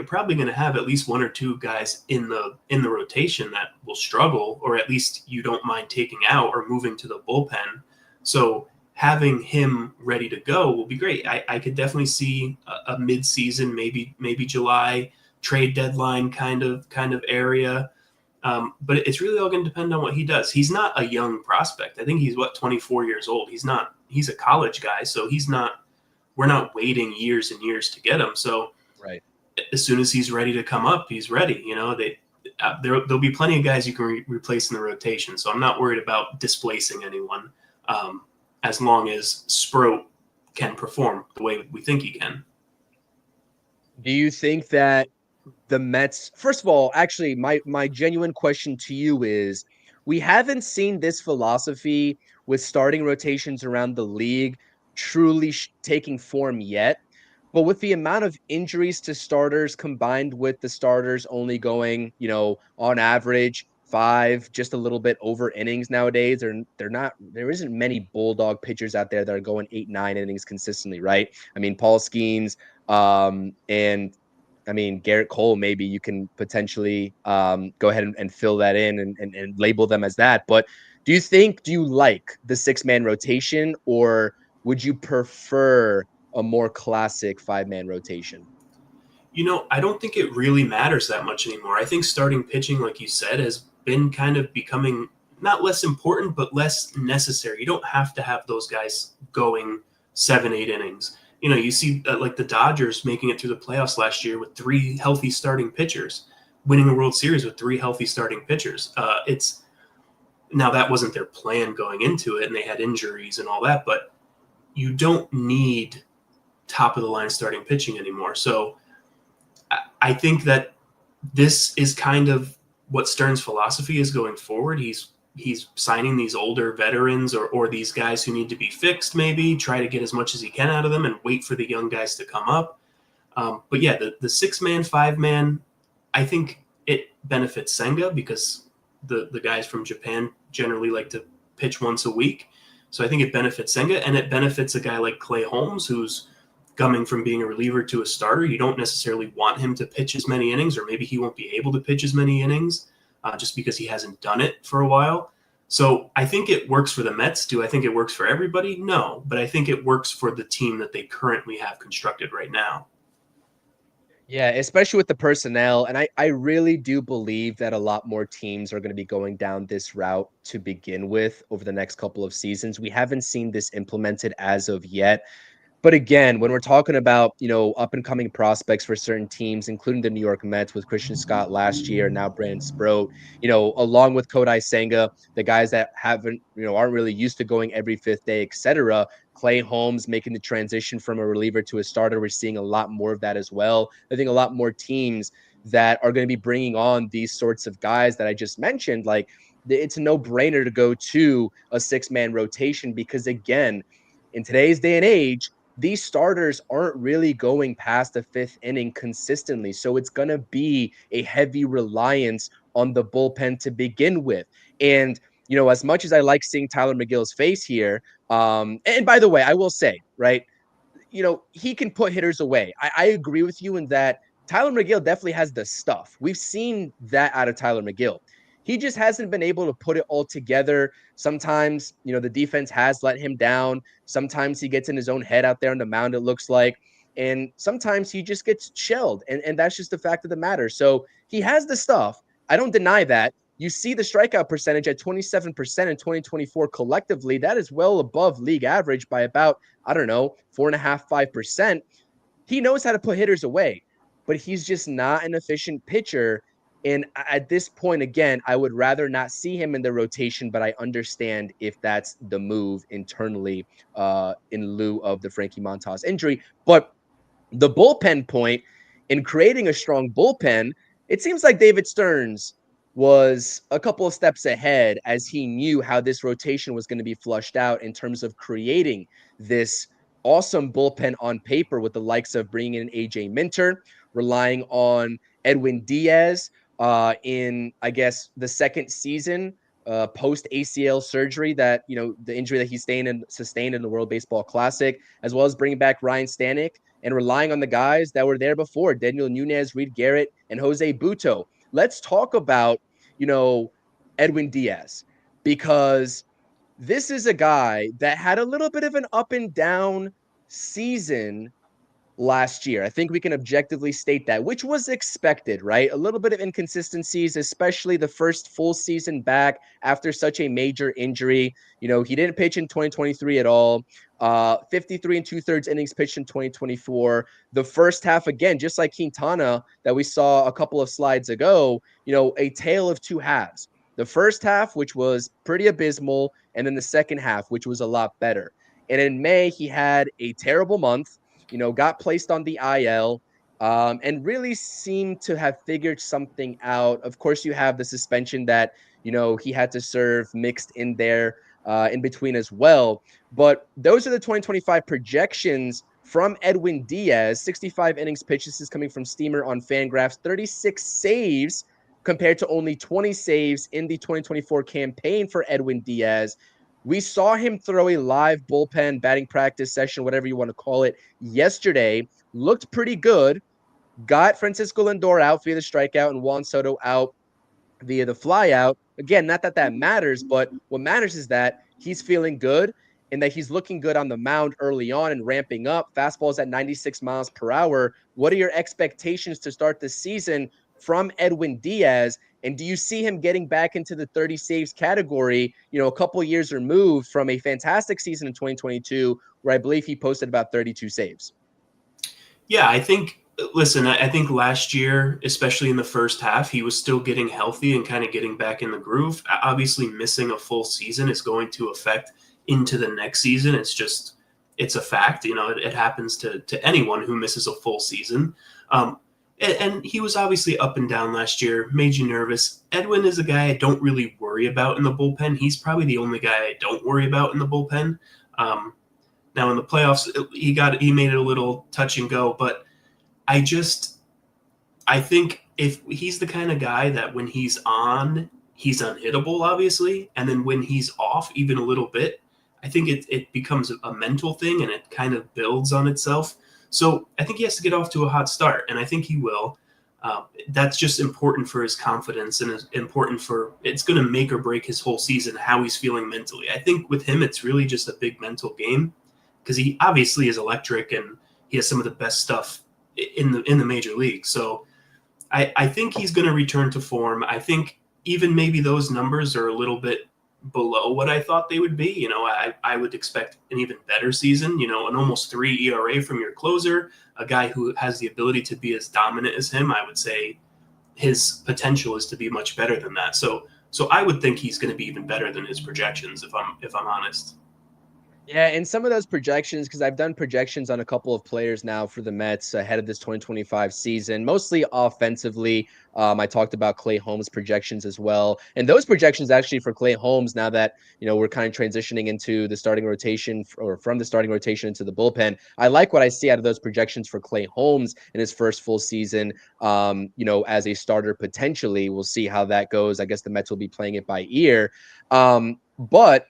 probably going to have at least one or two guys in the rotation that will struggle, or at least you don't mind taking out or moving to the bullpen. So having him ready to go will be great. I could definitely see a mid-season, maybe July trade deadline kind of area. But it's really all going to depend on what he does. He's not a young prospect. I think he's 24 years old. He's a college guy, so we're not waiting years and years to get him. So right, as soon as he's ready to come up, he's ready. There'll be plenty of guys you can replace in the rotation. So I'm not worried about displacing anyone, as long as Sproat can perform the way we think he can. Do you think that the Mets, first of all, actually, my genuine question to you is, we haven't seen this philosophy with starting rotations around the league truly taking form yet. But with the amount of injuries to starters, combined with the starters only going, on average 5, just a little bit over innings nowadays, there isn't many bulldog pitchers out there that are going 8, 9 innings consistently, right? I mean, Paul Skeens, and I mean, Garrett Cole, maybe you can potentially go ahead and fill that in and label them as that. But do you like the 6-man rotation, or would you prefer a more classic 5-man rotation? I don't think it really matters that much anymore. I think starting pitching, like you said, has been kind of becoming not less important, but less necessary. You don't have to have those guys going 7, 8 innings. You see like the Dodgers making it through the playoffs last year with 3 healthy starting pitchers, winning the World Series with 3 healthy starting pitchers. It's now that wasn't their plan going into it, and they had injuries and all that, but you don't need top of the line starting pitching anymore. So I think that this is kind of what Stern's philosophy is going forward. He's signing these older veterans or these guys who need to be fixed, maybe try to get as much as he can out of them and wait for the young guys to come up. But yeah, the 6-man, 5-man, I think it benefits Senga because the guys from Japan generally like to pitch once a week. So I think it benefits Senga, and it benefits a guy like Clay Holmes, who's coming from being a reliever to a starter. You don't necessarily want him to pitch as many innings, or maybe he won't be able to pitch as many innings just because he hasn't done it for a while. So I think it works for the Mets. Do I think it works for everybody? No, but I think it works for the team that they currently have constructed right now. Yeah, especially with the personnel. And I really do believe that a lot more teams are going to be going down this route to begin with over the next couple of seasons. We haven't seen this implemented as of yet. But again, when we're talking about, up and coming prospects for certain teams, including the New York Mets with Christian Scott last year, now Brandon Sproat, along with Kodai Senga, the guys that haven't, aren't really used to going every fifth day, etc. Clay Holmes making the transition from a reliever to a starter. We're seeing a lot more of that as well. I think a lot more teams that are going to be bringing on these sorts of guys that I just mentioned, like it's a no-brainer to go to a 6-man rotation because, again, in today's day and age, these starters aren't really going past the 5th inning consistently. So it's going to be a heavy reliance on the bullpen to begin with. And, as much as I like seeing Tyler McGill's face here, and by the way, I will say, right, he can put hitters away. I agree with you in that Tyler McGill definitely has the stuff. We've seen that out of Tyler McGill. He just hasn't been able to put it all together. Sometimes, the defense has let him down. Sometimes he gets in his own head out there on the mound, it looks like. And sometimes he just gets shelled. And that's just the fact of the matter. So he has the stuff. I don't deny that. You see the strikeout percentage at 27% in 2024 collectively. That is well above league average by about, I don't know, 4.5%, 5%. He knows how to put hitters away, but he's just not an efficient pitcher. And at this point, again, I would rather not see him in the rotation, but I understand if that's the move internally in lieu of the Frankie Montas injury. But the bullpen point in creating a strong bullpen, it seems like David Stearns was a couple of steps ahead as he knew how this rotation was going to be flushed out in terms of creating this awesome bullpen on paper with the likes of bringing in AJ Minter, relying on Edwin Diaz in, I guess, the second season post ACL surgery that, the injury that he sustained in the World Baseball Classic, as well as bringing back Ryan Stanek and relying on the guys that were there before, Daniel Nunez, Reed Garrett, and Jose Buto. Let's talk about, Edwin Diaz, because this is a guy that had a little bit of an up and down season last year. I think we can objectively state that, which was expected, right? A little bit of inconsistencies, especially the first full season back after such a major injury. He didn't pitch in 2023 at all. 53 and 2/3 innings pitched in 2024. The first half, again, just like Quintana that we saw a couple of slides ago, a tale of two halves. The first half, which was pretty abysmal, and then the second half, which was a lot better. And in May, he had a terrible month, got placed on the IL, and really seemed to have figured something out. Of course, you have the suspension that, he had to serve mixed in there in between as well. But those are the 2025 projections from Edwin Diaz. 65 innings pitched. This is coming from Steamer on Fangraphs. 36 saves compared to only 20 saves in the 2024 campaign for Edwin Diaz. We saw him throw a live bullpen batting practice session, whatever you want to call it, yesterday. Looked pretty good. Got Francisco Lindor out via the strikeout and Juan Soto out via the flyout. Again, not that that matters, but what matters is that he's feeling good. and that he's looking good on the mound early on and ramping up. Fastball's at 96 miles per hour. What are your expectations to start the season from Edwin Diaz? And do you see him getting back into the 30 saves category, a couple years removed from a fantastic season in 2022, where I believe he posted about 32 saves? Yeah, I think. Listen, I think last year, especially in the first half, he was still getting healthy and kind of getting back in the groove. Obviously, missing a full season is going to affect into the next season. It's a fact. It happens to anyone who misses a full season. And he was obviously up and down last year, made you nervous. Edwin is a guy I don't really worry about in the bullpen. He's probably the only guy I don't worry about in the bullpen. Now in the playoffs, he made it a little touch and go, but I think if he's the kind of guy that when he's on, he's unhittable, obviously, and then when he's off even a little bit, I think it becomes a mental thing and it kind of builds on itself. So I think he has to get off to a hot start, and I think he will. That's just important for his confidence and is important it's going to make or break his whole season, how he's feeling mentally. I think with him, it's really just a big mental game because he obviously is electric and he has some of the best stuff in the major league. So I think he's going to return to form. I think even maybe those numbers are a little bit below what I thought they would be. I would expect an even better season, an almost 3 ERA from your closer, a guy who has the ability to be as dominant as him. I would say his potential is to be much better than that. So I would think he's going to be even better than his projections if I'm honest. Yeah, and some of those projections, because I've done projections on a couple of players now for the Mets ahead of this 2025 season, mostly offensively. I talked about Clay Holmes' projections as well. And those projections actually for Clay Holmes, now that, we're kind of transitioning into the starting rotation or from the starting rotation into the bullpen, I like what I see out of those projections for Clay Holmes in his first full season, as a starter potentially. We'll see how that goes. I guess the Mets will be playing it by ear. But,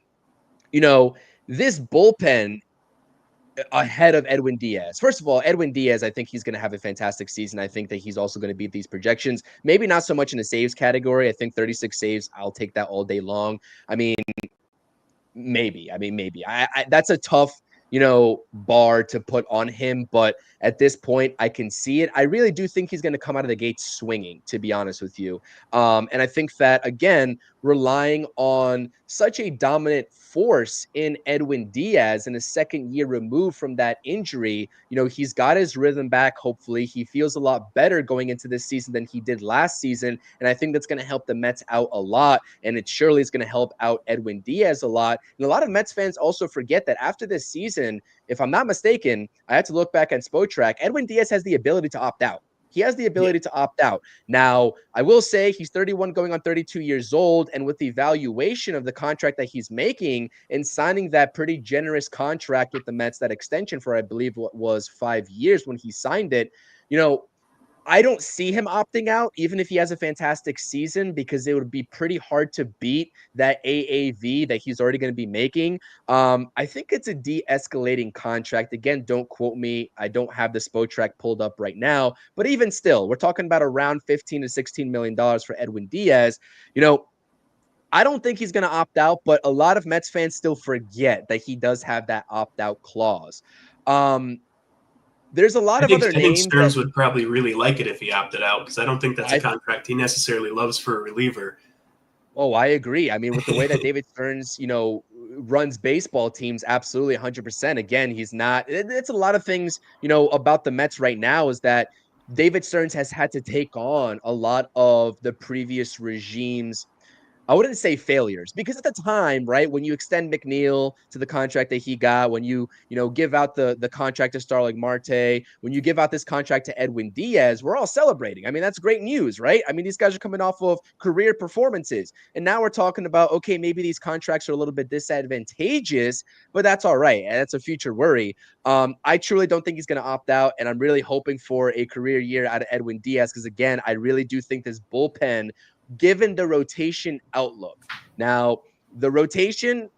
this bullpen ahead of Edwin Diaz. First of all, Edwin Diaz, I think he's going to have a fantastic season. I think that he's also going to beat these projections. Maybe not so much in the saves category. I think 36 saves, I'll take that all day long. I mean, maybe. That's a tough, bar to put on him. But at this point, I can see it. I really do think he's going to come out of the gate swinging, to be honest with you. And I think that, again, relying on such a dominant force in Edwin Diaz in a second year removed from that injury, he's got his rhythm back. Hopefully he feels a lot better going into this season than he did last season. And I think that's going to help the Mets out a lot. And it surely is going to help out Edwin Diaz a lot. And a lot of Mets fans also forget that after this season, if I'm not mistaken, I had to look back at Spotrac, Edwin Diaz has the ability to opt out. He has the ability to opt out. Now, I will say he's 31 going on 32 years old, and with the valuation of the contract that he's making and signing that pretty generous contract with the Mets, that extension for, I believe, what was 5 years when he signed it, I don't see him opting out, even if he has a fantastic season, because it would be pretty hard to beat that AAV that he's already going to be making. I think it's a de-escalating contract. Again, don't quote me. I don't have the Spotrac pulled up right now, but even still, we're talking about around $15 to $16 million for Edwin Diaz. I don't think he's going to opt out, but a lot of Mets fans still forget that he does have that opt-out clause. There's a lot of other names. I think Stearns would probably really like it if he opted out because I don't think that's a contract he necessarily loves for a reliever. Oh, I agree. I mean, with the way that David Stearns, runs baseball teams, absolutely 100%. Again, he's not. It's a lot of things, about the Mets right now is that David Stearns has had to take on a lot of the previous regime's, I wouldn't say failures, because at the time, right, when you extend McNeil to the contract that he got, when you give out the contract to Starling Marte, when you give out this contract to Edwin Diaz, we're all celebrating. I mean, that's great news, right? I mean, these guys are coming off of career performances. And now we're talking about, okay, maybe these contracts are a little bit disadvantageous, but that's all right. And that's a future worry. I truly don't think he's going to opt out, and I'm really hoping for a career year out of Edwin Diaz because, again, I really do think this bullpen, given the rotation outlook. Now, the rotation,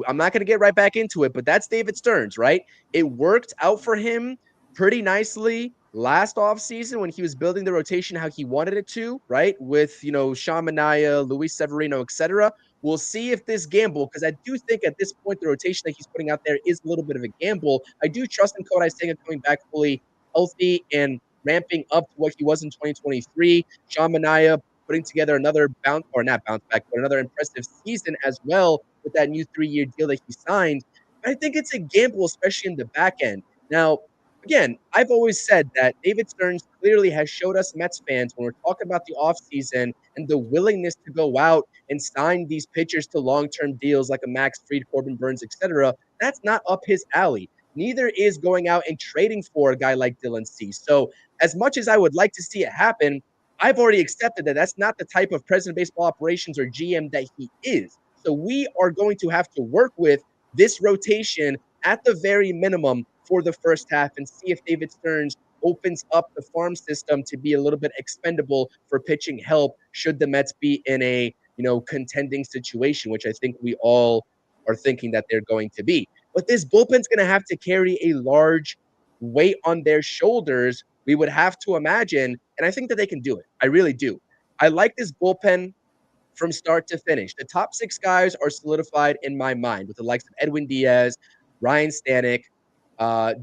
I'm not going to get right back into it, but that's David Stearns, right? It worked out for him pretty nicely last offseason when he was building the rotation how he wanted it to, right? With, Sean Manaea, Luis Severino, etc. We'll see if this gamble, because I do think at this point the rotation that he's putting out there is a little bit of a gamble. I do trust in Kodai Senga coming back fully healthy and ramping up to what he was in 2023. Sean Manaea putting together another bounce, or not bounce back, but another impressive season as well with that new 3-year deal that he signed. But I think it's a gamble, especially in the back end. Now, again, I've always said that David Stearns clearly has showed us Mets fans when we're talking about the offseason and the willingness to go out and sign these pitchers to long-term deals like a Max Fried, Corbin Burns, etc. That's not up his alley. Neither is going out and trading for a guy like Dylan Cease. So as much as I would like to see it happen, I've already accepted that that's not the type of president of baseball operations or GM that he is. So we are going to have to work with this rotation at the very minimum for the first half and see if David Stearns opens up the farm system to be a little bit expendable for pitching help should the Mets be in a, contending situation, which I think we all are thinking that they're going to be. But this bullpen's going to have to carry a large weight on their shoulders, we would have to imagine, and I think that they can do it. I really do. I like this bullpen from start to finish. The top 6 guys are solidified in my mind with the likes of Edwin Diaz, Ryan Stanek,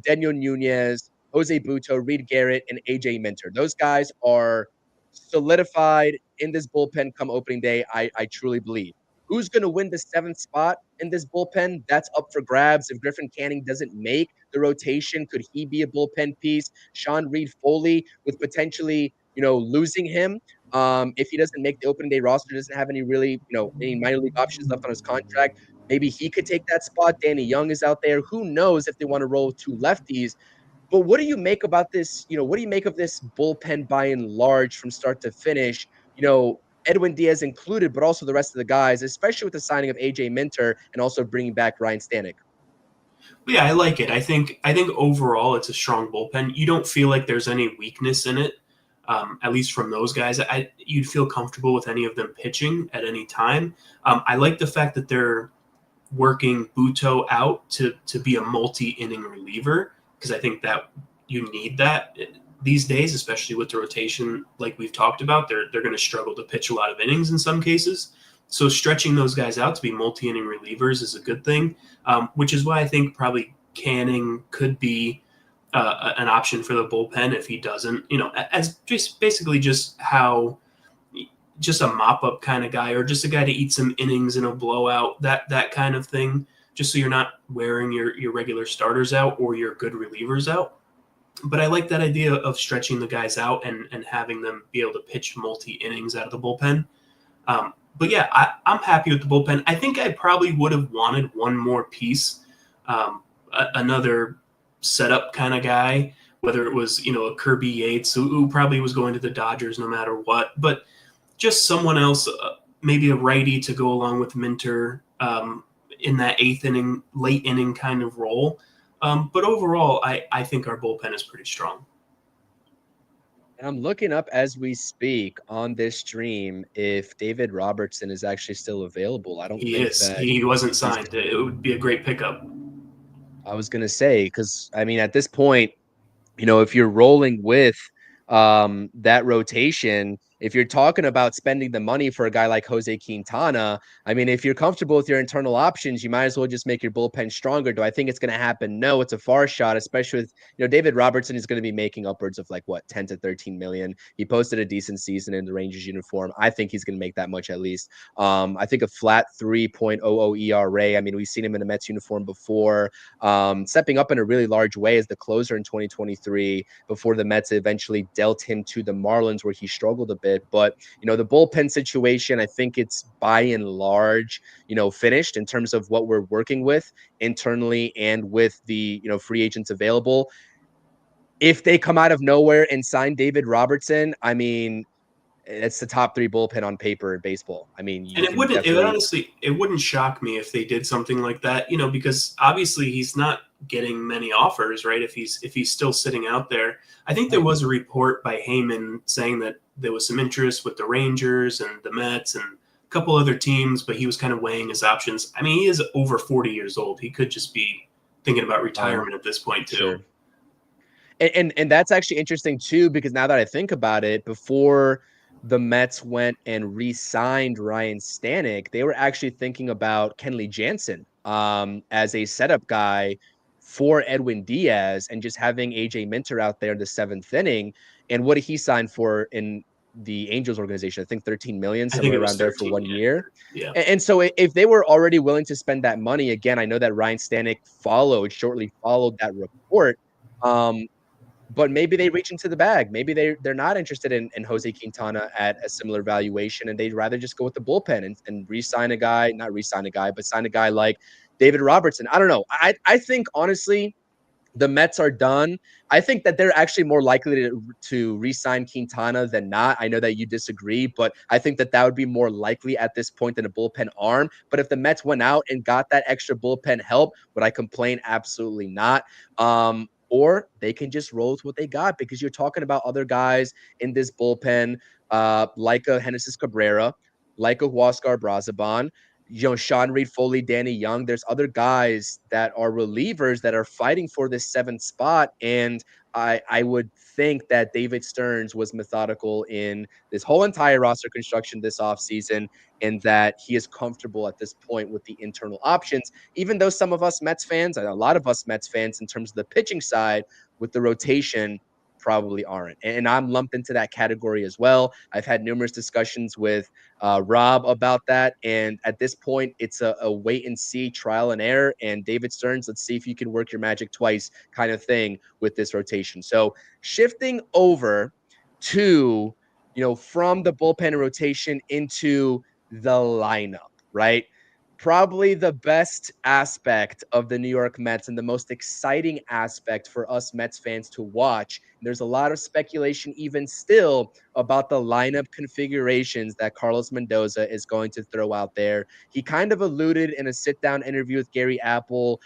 Daniel Nunez, Jose Buto, Reed Garrett, and AJ Minter. Those guys are solidified in this bullpen come opening day, I truly believe. Who's going to win the 7th spot in this bullpen? That's up for grabs. If Griffin Canning doesn't make the rotation, could he be a bullpen piece? Sean Reed Foley, with potentially, losing him. If he doesn't make the opening day roster, doesn't have any really, any minor league options left on his contract, maybe he could take that spot. Danny Young is out there. Who knows if they want to roll 2 lefties? But what do you make about this? What do you make of this bullpen by and large from start to finish? Edwin Diaz included, but also the rest of the guys, especially with the signing of AJ Minter and also bringing back Ryan Stanek. Yeah, I like it. I think overall it's a strong bullpen. You don't feel like there's any weakness in it, at least from those guys. You'd feel comfortable with any of them pitching at any time. I like the fact that they're working Buto out to be a multi-inning reliever, because I think that you need that these days, especially with the rotation like we've talked about. They're going to struggle to pitch a lot of innings in some cases. So stretching those guys out to be multi-inning relievers is a good thing, which is why I think probably Canning could be an option for the bullpen if he doesn't, as basically just a mop-up kind of guy, or just a guy to eat some innings in a blowout, that kind of thing, just so you're not wearing your regular starters out or your good relievers out. But I like that idea of stretching the guys out and having them be able to pitch multi-innings out of the bullpen. But yeah, I'm happy with the bullpen. I think I probably would have wanted one more piece, another setup kind of guy, whether it was, a Kirby Yates, who probably was going to the Dodgers no matter what, but just someone else, maybe a righty to go along with Minter in that 8th inning, late inning kind of role. But overall, I think our bullpen is pretty strong. And I'm looking up as we speak on this stream if David Robertson is actually still available. I don't He think is. that He wasn't signed. It would be a great pickup. I was going to say, because I mean, at this point, if you're rolling with that rotation, if you're talking about spending the money for a guy like Jose Quintana, I mean, if you're comfortable with your internal options, you might as well just make your bullpen stronger. Do I think it's going to happen? No, it's a far shot, especially with, David Robertson is going to be making upwards of 10 to 13 million. He posted a decent season in the Rangers uniform. I think he's going to make that much at least. I think a flat 3.00 ERA. I mean, we've seen him in a Mets uniform before, stepping up in a really large way as the closer in 2023 before the Mets eventually dealt him to the Marlins, where he struggled a bit. But, the bullpen situation, I think it's by and large, finished in terms of what we're working with internally and with the, free agents available. If they come out of nowhere and sign David Robertson, I mean, it's the top 3 bullpen on paper in baseball. I mean, you And it can wouldn't, definitely. it wouldn't shock me if they did something like that, because obviously he's not getting many offers, right? If he's still sitting out there. I think there was a report by Heyman saying that there was some interest with the Rangers and the Mets and a couple other teams, but he was kind of weighing his options. I mean, he is over 40 years old. He could just be thinking about retirement at this point too. Sure. And that's actually interesting too, because now that I think about it, before the Mets went and re-signed Ryan Stanek, they were actually thinking about Kenley Jansen as a setup guy for Edwin Diaz and just having AJ Minter out there in the seventh inning. And what did he sign for in the Angels organization? I think 13 million, I think somewhere it was around there for 13. 1 year. Yeah. And so if they were already willing to spend that money, again, I know that Ryan Stanek shortly followed that report. Um, but maybe they reach into the bag. Maybe they're not interested in Jose Quintana at a similar valuation, and they'd rather just go with the bullpen and re-sign a guy, not re-sign a guy, but sign a guy like David Robertson. I don't know. I think honestly, the Mets are done. I think that they're actually more likely to re-sign Quintana than not. I know that you disagree, but I think that that would be more likely at this point than a bullpen arm. But if the Mets went out and got that extra bullpen help, would I complain? Absolutely not. Or they can just roll with what they got because you're talking about other guys in this bullpen, like a Genesis Cabrera, like a Huascar Brazaban, Sean Reed Foley, Danny Young. There's other guys that are relievers that are fighting for this seventh spot. And I would think that David Stearns was methodical in this whole entire roster construction this offseason, and that he is comfortable at this point with the internal options, even though some of us Mets fans, a lot of us Mets fans, in terms of the pitching side with the rotation, probably aren't. And I'm lumped into that category as well. I've had numerous discussions with Rob about that. And at this point, it's a wait and see, trial and error. And David Stearns, let's see if you can work your magic twice kind of thing with this rotation. So shifting over to, from the bullpen rotation into the lineup, right? Probably the best aspect of the New York Mets and the most exciting aspect for us Mets fans to watch. There's a lot of speculation, even still, about the lineup configurations that Carlos Mendoza is going to throw out there. He kind of alluded in a sit-down interview with Gary Apple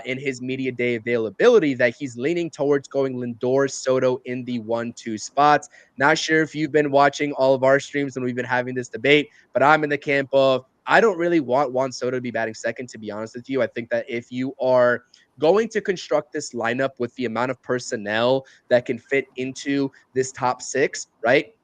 in his media day availability that he's leaning towards going Lindor, Soto in the 1-2 spots. Not sure if you've been watching all of our streams when we've been having this debate, but I'm in the camp of I don't really want Juan Soto to be batting second, to be honest with you. I think that if you are going to construct this lineup with the amount of personnel that can fit into this top six, right?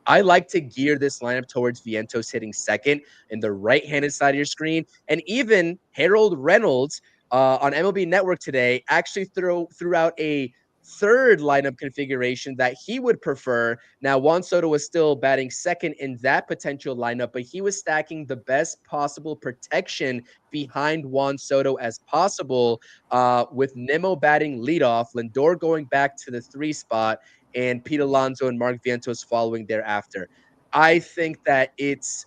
I like to gear this lineup towards Vientos hitting second in the right-handed side of your screen. And even Harold Reynolds on MLB Network today actually threw out a third lineup configuration that he would prefer. Now, Juan Soto was still batting second in that potential lineup, but he was stacking the best possible protection behind Juan Soto as possible, with Nimmo batting leadoff, Lindor going back to the 3 spot, and Pete Alonso and Mark Vientos following thereafter. I think that it's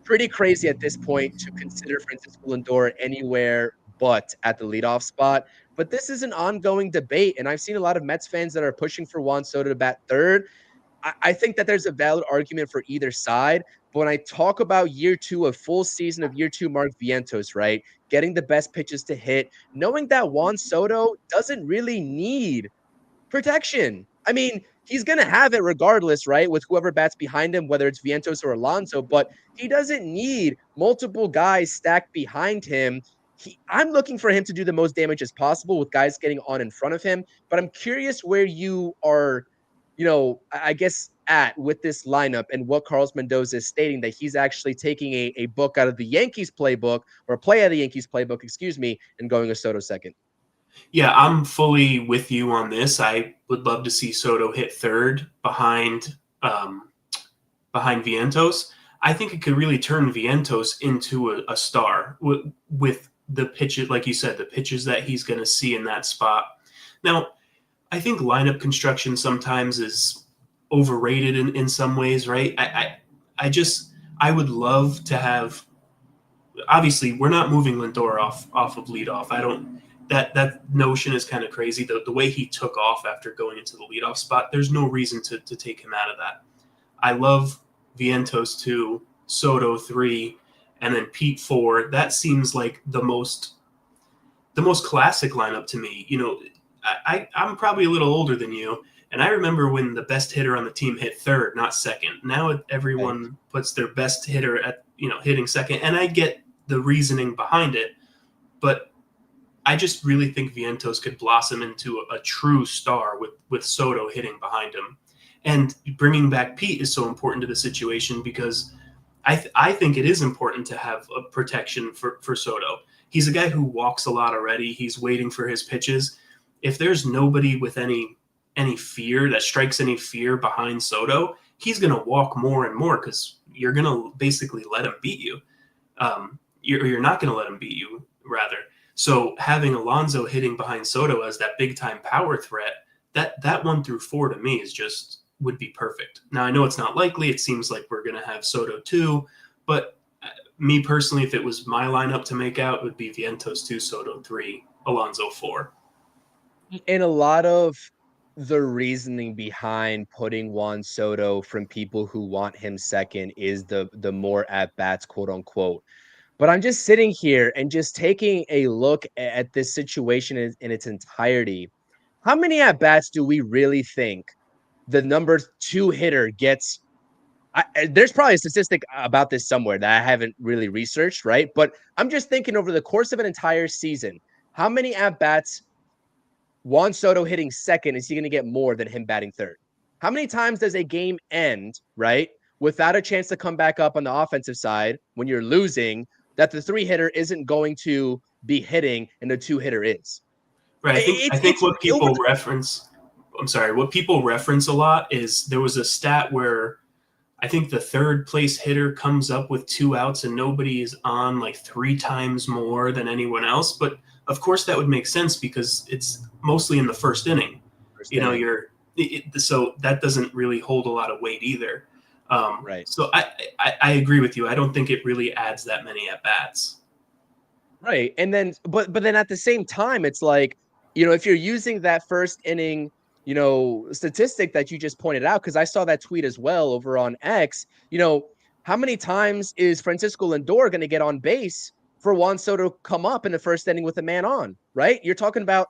pretty crazy at this point to consider Francisco Lindor anywhere but at the leadoff spot. But this is an ongoing debate, and I've seen a lot of Mets fans that are pushing for Juan Soto to bat third. I think that there's a valid argument for either side. But when I talk about year two, a full season of year two, Mark Vientos, right? Getting the best pitches to hit, knowing that Juan Soto doesn't really need protection. I mean, he's going to have it regardless, right? With whoever bats behind him, whether it's Vientos or Alonso, but he doesn't need multiple guys stacked behind him. I'm looking for him to do the most damage as possible with guys getting on in front of him. But I'm curious where you are, I guess at with this lineup and what Carlos Mendoza is stating that he's actually taking a book out of the Yankees playbook, or a play out of the Yankees playbook, excuse me, and going a Soto second. Yeah, I'm fully with you on this. I would love to see Soto hit third behind Vientos. I think it could really turn Vientos into a star with the pitches, like you said, the pitches that he's going to see in that spot. Now, I think lineup construction sometimes is overrated in some ways, right? I would love to have. Obviously, we're not moving Lindor off of leadoff. I don't. That notion is kind of crazy. The way he took off after going into the leadoff spot, there's no reason to take him out of that. I love Vientos 2, Soto 3, and then Pete 4. That seems like the most classic lineup to me. I'm probably a little older than you, and I remember when the best hitter on the team hit third, not second. Now everyone puts their best hitter at hitting second, and I get the reasoning behind it, but I just really think Vientos could blossom into a true star with Soto hitting behind him. And bringing back Pete is so important to the situation because I think it is important to have a protection for Soto. He's a guy who walks a lot already. He's waiting for his pitches. If there's nobody with any fear that strikes any fear behind Soto, he's going to walk more and more because you're going to basically let him beat you. You're not going to let him beat you, rather. So having Alonso hitting behind Soto as that big time power threat, that 1 through 4 to me is just would be perfect. Now I know it's not likely. It seems like we're going to have Soto 2, but me personally, if it was my lineup to make out, it would be Vientos 2, Soto 3, Alonso 4. And a lot of the reasoning behind putting Juan Soto from people who want him second is the more at bats, quote unquote. But I'm just sitting here and just taking a look at this situation in its entirety. How many at bats do we really think the number 2 hitter gets? There's probably a statistic about this somewhere that I haven't really researched, right? But I'm just thinking over the course of an entire season, how many at bats Juan Soto hitting second is he going to get more than him batting third? How many times does a game end, right, without a chance to come back up on the offensive side when you're losing, that the 3 hitter isn't going to be hitting and the 2 hitter is? Right. I think what people over. reference. I'm sorry. What people reference a lot is there was a stat where I think the third place hitter comes up with 2 outs and nobody is on like 3 times more than anyone else. But of course that would make sense because it's mostly in the first inning. So that doesn't really hold a lot of weight either. Right. So I agree with you. I don't think it really adds that many at bats. Right. And then, but then at the same time, it's like, if you're using that first inning, statistic that you just pointed out, because I saw that tweet as well over on X, how many times is Francisco Lindor going to get on base for Juan Soto to come up in the first inning with a man on, right? You're talking about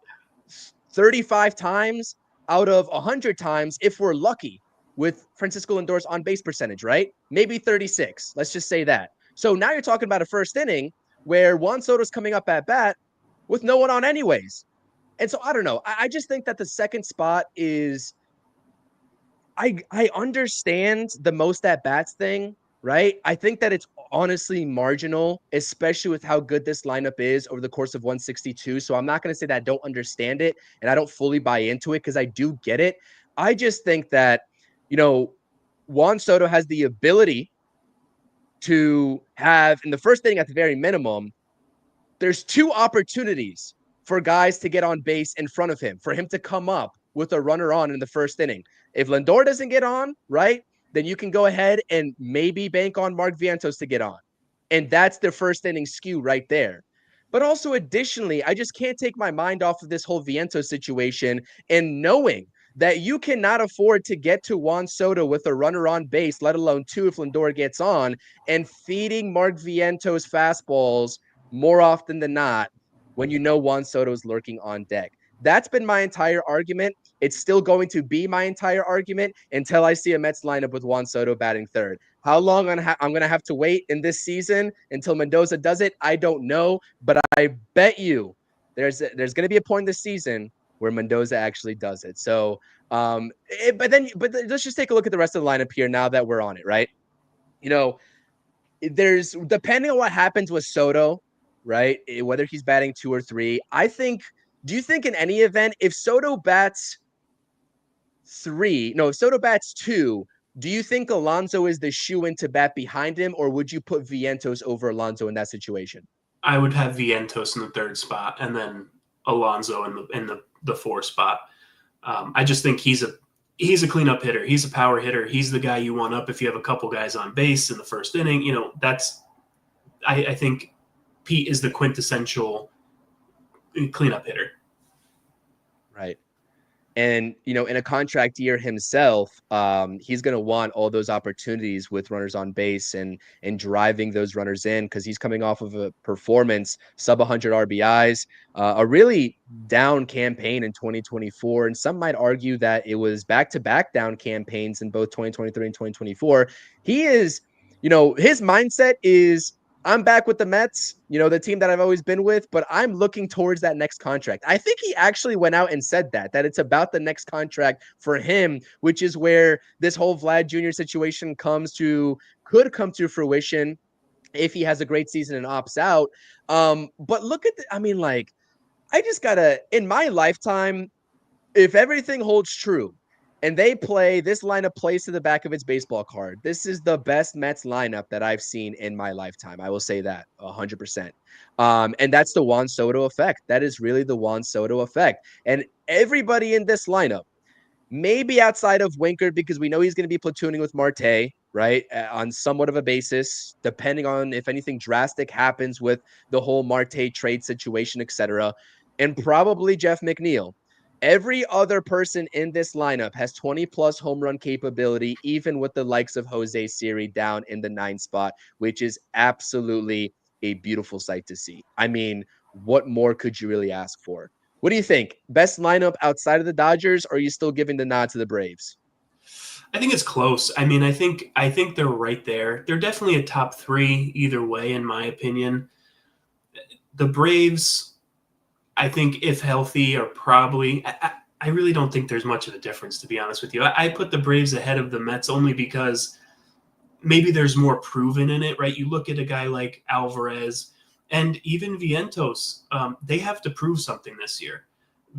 35 times out of 100 times if we're lucky with Francisco Lindor's on base percentage, right? Maybe 36. Let's just say that. So now you're talking about a first inning where Juan Soto's coming up at bat with no one on anyways. And so I don't know. I just think that the second spot is I understand the most at bats thing, right? I think that it's honestly marginal, especially with how good this lineup is over the course of 162. So I'm not going to say that I don't understand it and I don't fully buy into it because I do get it. I just think that, Juan Soto has the ability to have in the first inning at the very minimum, there's 2 opportunities for guys to get on base in front of him, for him to come up with a runner on in the first inning. If Lindor doesn't get on, right, then you can go ahead and maybe bank on Mark Vientos to get on. And that's the first inning skew right there. But also additionally, I just can't take my mind off of this whole Vientos situation and knowing that you cannot afford to get to Juan Soto with a runner on base, let alone 2 if Lindor gets on, and feeding Mark Vientos fastballs more often than not when Juan Soto is lurking on deck. That's been my entire argument. It's still going to be my entire argument until I see a Mets lineup with Juan Soto batting third. How long I'm going to have to wait in this season until Mendoza does it, I don't know. But I bet you there's going to be a point in this season where Mendoza actually does it. So, but let's just take a look at the rest of the lineup here now that we're on it, right? There's depending on what happens with Soto, right? Whether he's batting 2 or 3, do you think in any event, if Soto bats 2, do you think Alonso is the shoe-in to bat behind him, or would you put Vientos over Alonso in that situation? I would have Vientos in the 3rd spot and then Alonso in the 4th spot. I just think he's a cleanup hitter. He's a power hitter. He's the guy you want up if you have a couple guys on base in the first inning. I think Pete is the quintessential cleanup hitter. Right. And, in a contract year himself, he's going to want all those opportunities with runners on base and driving those runners in because he's coming off of a performance, sub 100 RBIs, a really down campaign in 2024. And some might argue that it was back-to-back down campaigns in both 2023 and 2024. He is, his mindset is I'm back with the Mets, the team that I've always been with, but I'm looking towards that next contract. I think he actually went out and said that it's about the next contract for him, which is where this whole Vlad Jr. situation could come to fruition if he has a great season and opts out. But look at I just gotta, in my lifetime, if everything holds true and this lineup plays to the back of its baseball card, this is the best Mets lineup that I've seen in my lifetime. I will say that 100%. And that's the Juan Soto effect. That is really the Juan Soto effect. And everybody in this lineup, maybe outside of Winker, because we know he's going to be platooning with Marte, right? On somewhat of a basis, depending on if anything drastic happens with the whole Marte trade situation, etc. And probably Jeff McNeil. Every other person in this lineup has 20 plus home run capability, even with the likes of Jose Siri down in the 9 spot, which is absolutely a beautiful sight to see. I mean, what more could you really ask for? What do you think? Best lineup outside of the Dodgers, or are you still giving the nod to the Braves? I think it's close. I mean, I think they're right there. They're definitely a top 3 either way, in my opinion. The Braves, I think, if healthy, are probably. I really don't think there's much of a difference, to be honest with you. I put the Braves ahead of the Mets only because maybe there's more proven in it, right? You look at a guy like Alvarez and even Vientos, they have to prove something this year.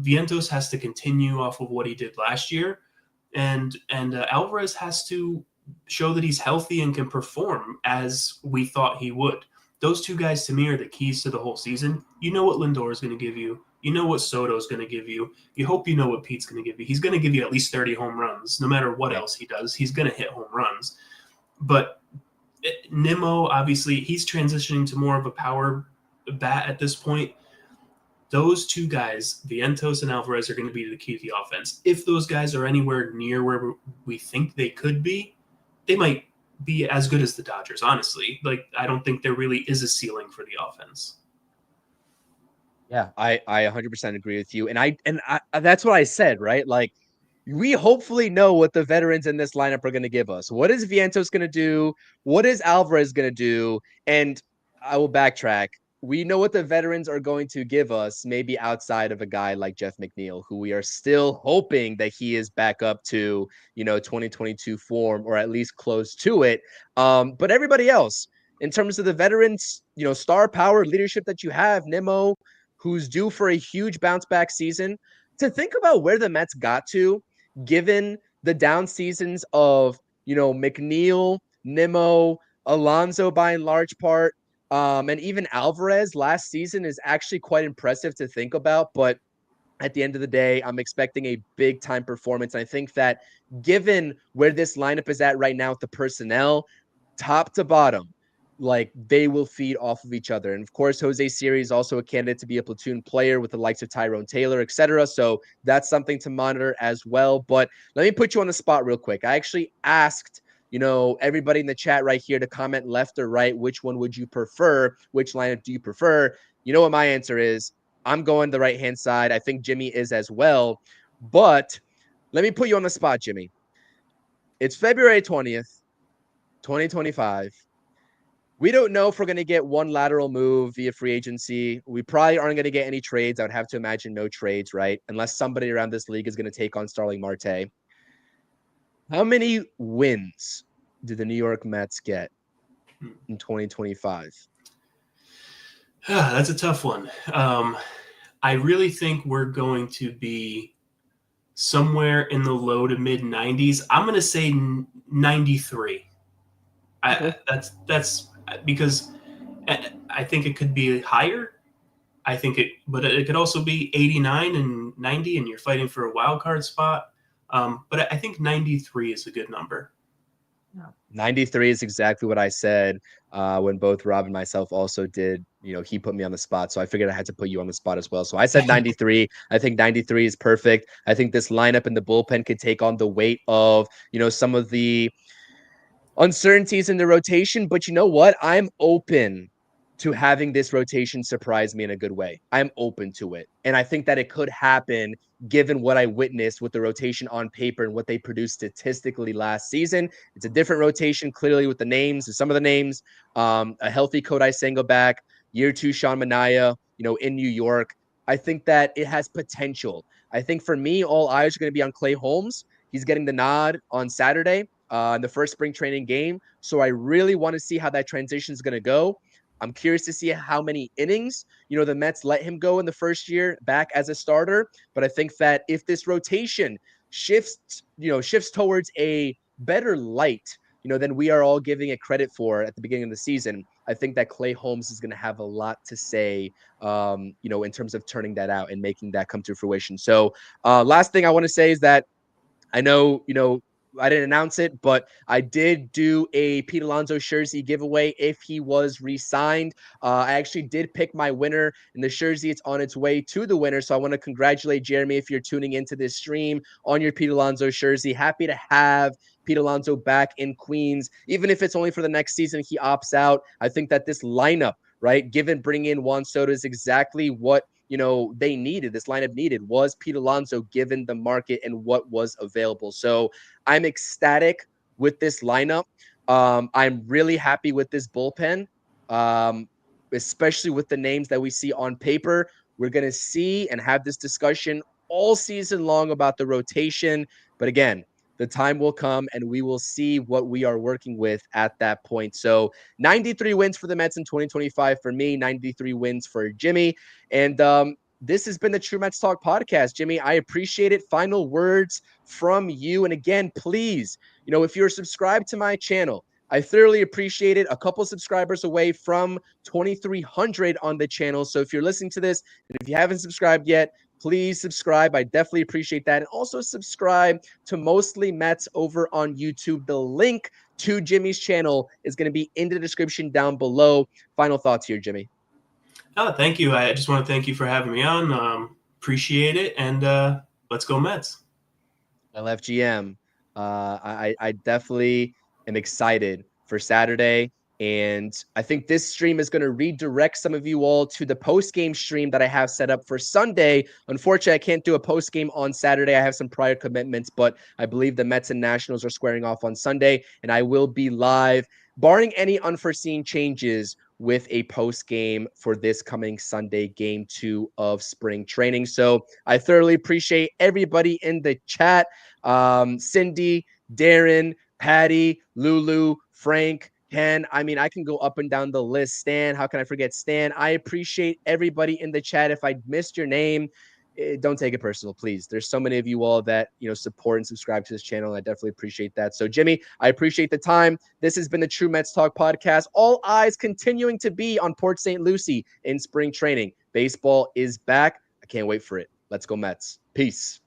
Vientos has to continue off of what he did last year, and Alvarez has to show that he's healthy and can perform as we thought he would. Those two guys, to me, are the keys to the whole season. You know what Lindor is going to give you. You know what Soto is going to give you. You hope you know what Pete's going to give you. He's going to give you at least 30 home runs. No matter what else he does, he's going to hit home runs. But Nimmo, obviously, he's transitioning to more of a power bat at this point. Those two guys, Vientos and Alvarez, are going to be the key to the offense. If those guys are anywhere near where we think they could be, they might be as good as the Dodgers, honestly. Like, I don't think there really is a ceiling for the offense. Yeah, I 100% agree with you. And I that's what I said, right? Like, we hopefully know what the veterans in this lineup are going to give us. What is Vientos going to do? What is Alvarez going to do? And I will backtrack. We know what the veterans are going to give us, maybe outside of a guy like Jeff McNeil, who we are still hoping that he is back up to, 2022 form, or at least close to it. But everybody else, in terms of the veterans, star power leadership that you have, Nimmo, who's due for a huge bounce back season, to think about where the Mets got to, given the down seasons of, McNeil, Nimmo, Alonso by and large part, and even Alvarez last season is actually quite impressive to think about. But at the end of the day, I'm expecting a big time performance. And I think that given where this lineup is at right now with the personnel, top to bottom, like, they will feed off of each other. And of course, Jose Siri is also a candidate to be a platoon player with the likes of Tyrone Taylor, etc. So that's something to monitor as well. But let me put you on the spot real quick. I actually asked, everybody in the chat right here to comment left or right. Which one would you prefer? Which lineup do you prefer? You know what my answer is? I'm going the right-hand side. I think Jimmy is as well. But let me put you on the spot, Jimmy. It's February 20th, 2025. We don't know if we're going to get one lateral move via free agency. We probably aren't going to get any trades. I would have to imagine no trades, right? Unless somebody around this league is going to take on Starling Marte. How many wins do the New York Mets get in 2025? That's a tough one. I really think we're going to be somewhere in the low to mid 90s. I'm going to say 93. That's because I think it could be higher. But it could also be 89 and 90, and you're fighting for a wild card spot. But I think 93 is a good number. 93 is exactly what I said when both Rob and myself also did. He put me on the spot, so I figured I had to put you on the spot as well. So I said 93. I think 93 is perfect. I think this lineup in the bullpen could take on the weight of, some of the uncertainties in the rotation. But you know what? I'm open to having this rotation surprise me in a good way. I'm open to it. And I think that it could happen given what I witnessed with the rotation on paper and what they produced statistically last season. It's a different rotation, clearly, with the names, some of the names, a healthy Kodai Senga back, year 2 Sean Manaea, in New York. I think that it has potential. I think for me, all eyes are going to be on Clay Holmes. He's getting the nod on Saturday in the first spring training game. So I really want to see how that transition is going to go. I'm curious to see how many innings, the Mets let him go in the first year back as a starter. But I think that if this rotation shifts towards a better light, than we are all giving it credit for at the beginning of the season, I think that Clay Holmes is going to have a lot to say, in terms of turning that out and making that come to fruition. So last thing I want to say is that I know, I didn't announce it, but I did do a Pete Alonso jersey giveaway if he was re-signed. I actually did pick my winner in the jersey. It's on its way to the winner. So I want to congratulate Jeremy if you're tuning into this stream on your Pete Alonso jersey. Happy to have Pete Alonso back in Queens, even if it's only for the next season. He opts out. I think that this lineup, right, given bringing in Juan Soto, is exactly what they needed. This lineup needed was Pete Alonso, given the market and what was available. So I'm ecstatic with this lineup. I'm really happy with this bullpen, especially with the names that we see on paper. We're going to see and have this discussion all season long about the rotation. But again, the time will come and we will see what we are working with at that point. So 93 wins for the Mets in 2025 for me, 93 wins for Jimmy. And this has been the True Mets Talk podcast. Jimmy, I appreciate it. Final words from you. And again, please, if you're subscribed to my channel, I thoroughly appreciate it. A couple subscribers away from 2,300 on the channel. So if you're listening to this and if you haven't subscribed yet, please subscribe. I definitely appreciate that. And also subscribe to Mostly Mets over on YouTube. The link to Jimmy's channel is going to be in the description down below. Final thoughts here, Jimmy. Oh, thank you. I just want to thank you for having me on. Appreciate it. And let's go Mets. LFGM. I definitely am excited for Saturday. And I think this stream is going to redirect some of you all to the post-game stream that I have set up for Sunday. Unfortunately, I can't do a post-game on Saturday. I have some prior commitments, but I believe the Mets and Nationals are squaring off on Sunday, and I will be live, barring any unforeseen changes, with a post-game for this coming Sunday, game 2 of spring training. So I thoroughly appreciate everybody in the chat. Cindy, Darren, Patty, Lulu, Frank, Ken. I mean, I can go up and down the list. Stan, how can I forget Stan? I appreciate everybody in the chat. If I missed your name, don't take it personal, please. There's so many of you all that, support and subscribe to this channel. I definitely appreciate that. So, Jimmy, I appreciate the time. This has been the True Mets Talk podcast. All eyes continuing to be on Port St. Lucie in spring training. Baseball is back. I can't wait for it. Let's go Mets. Peace.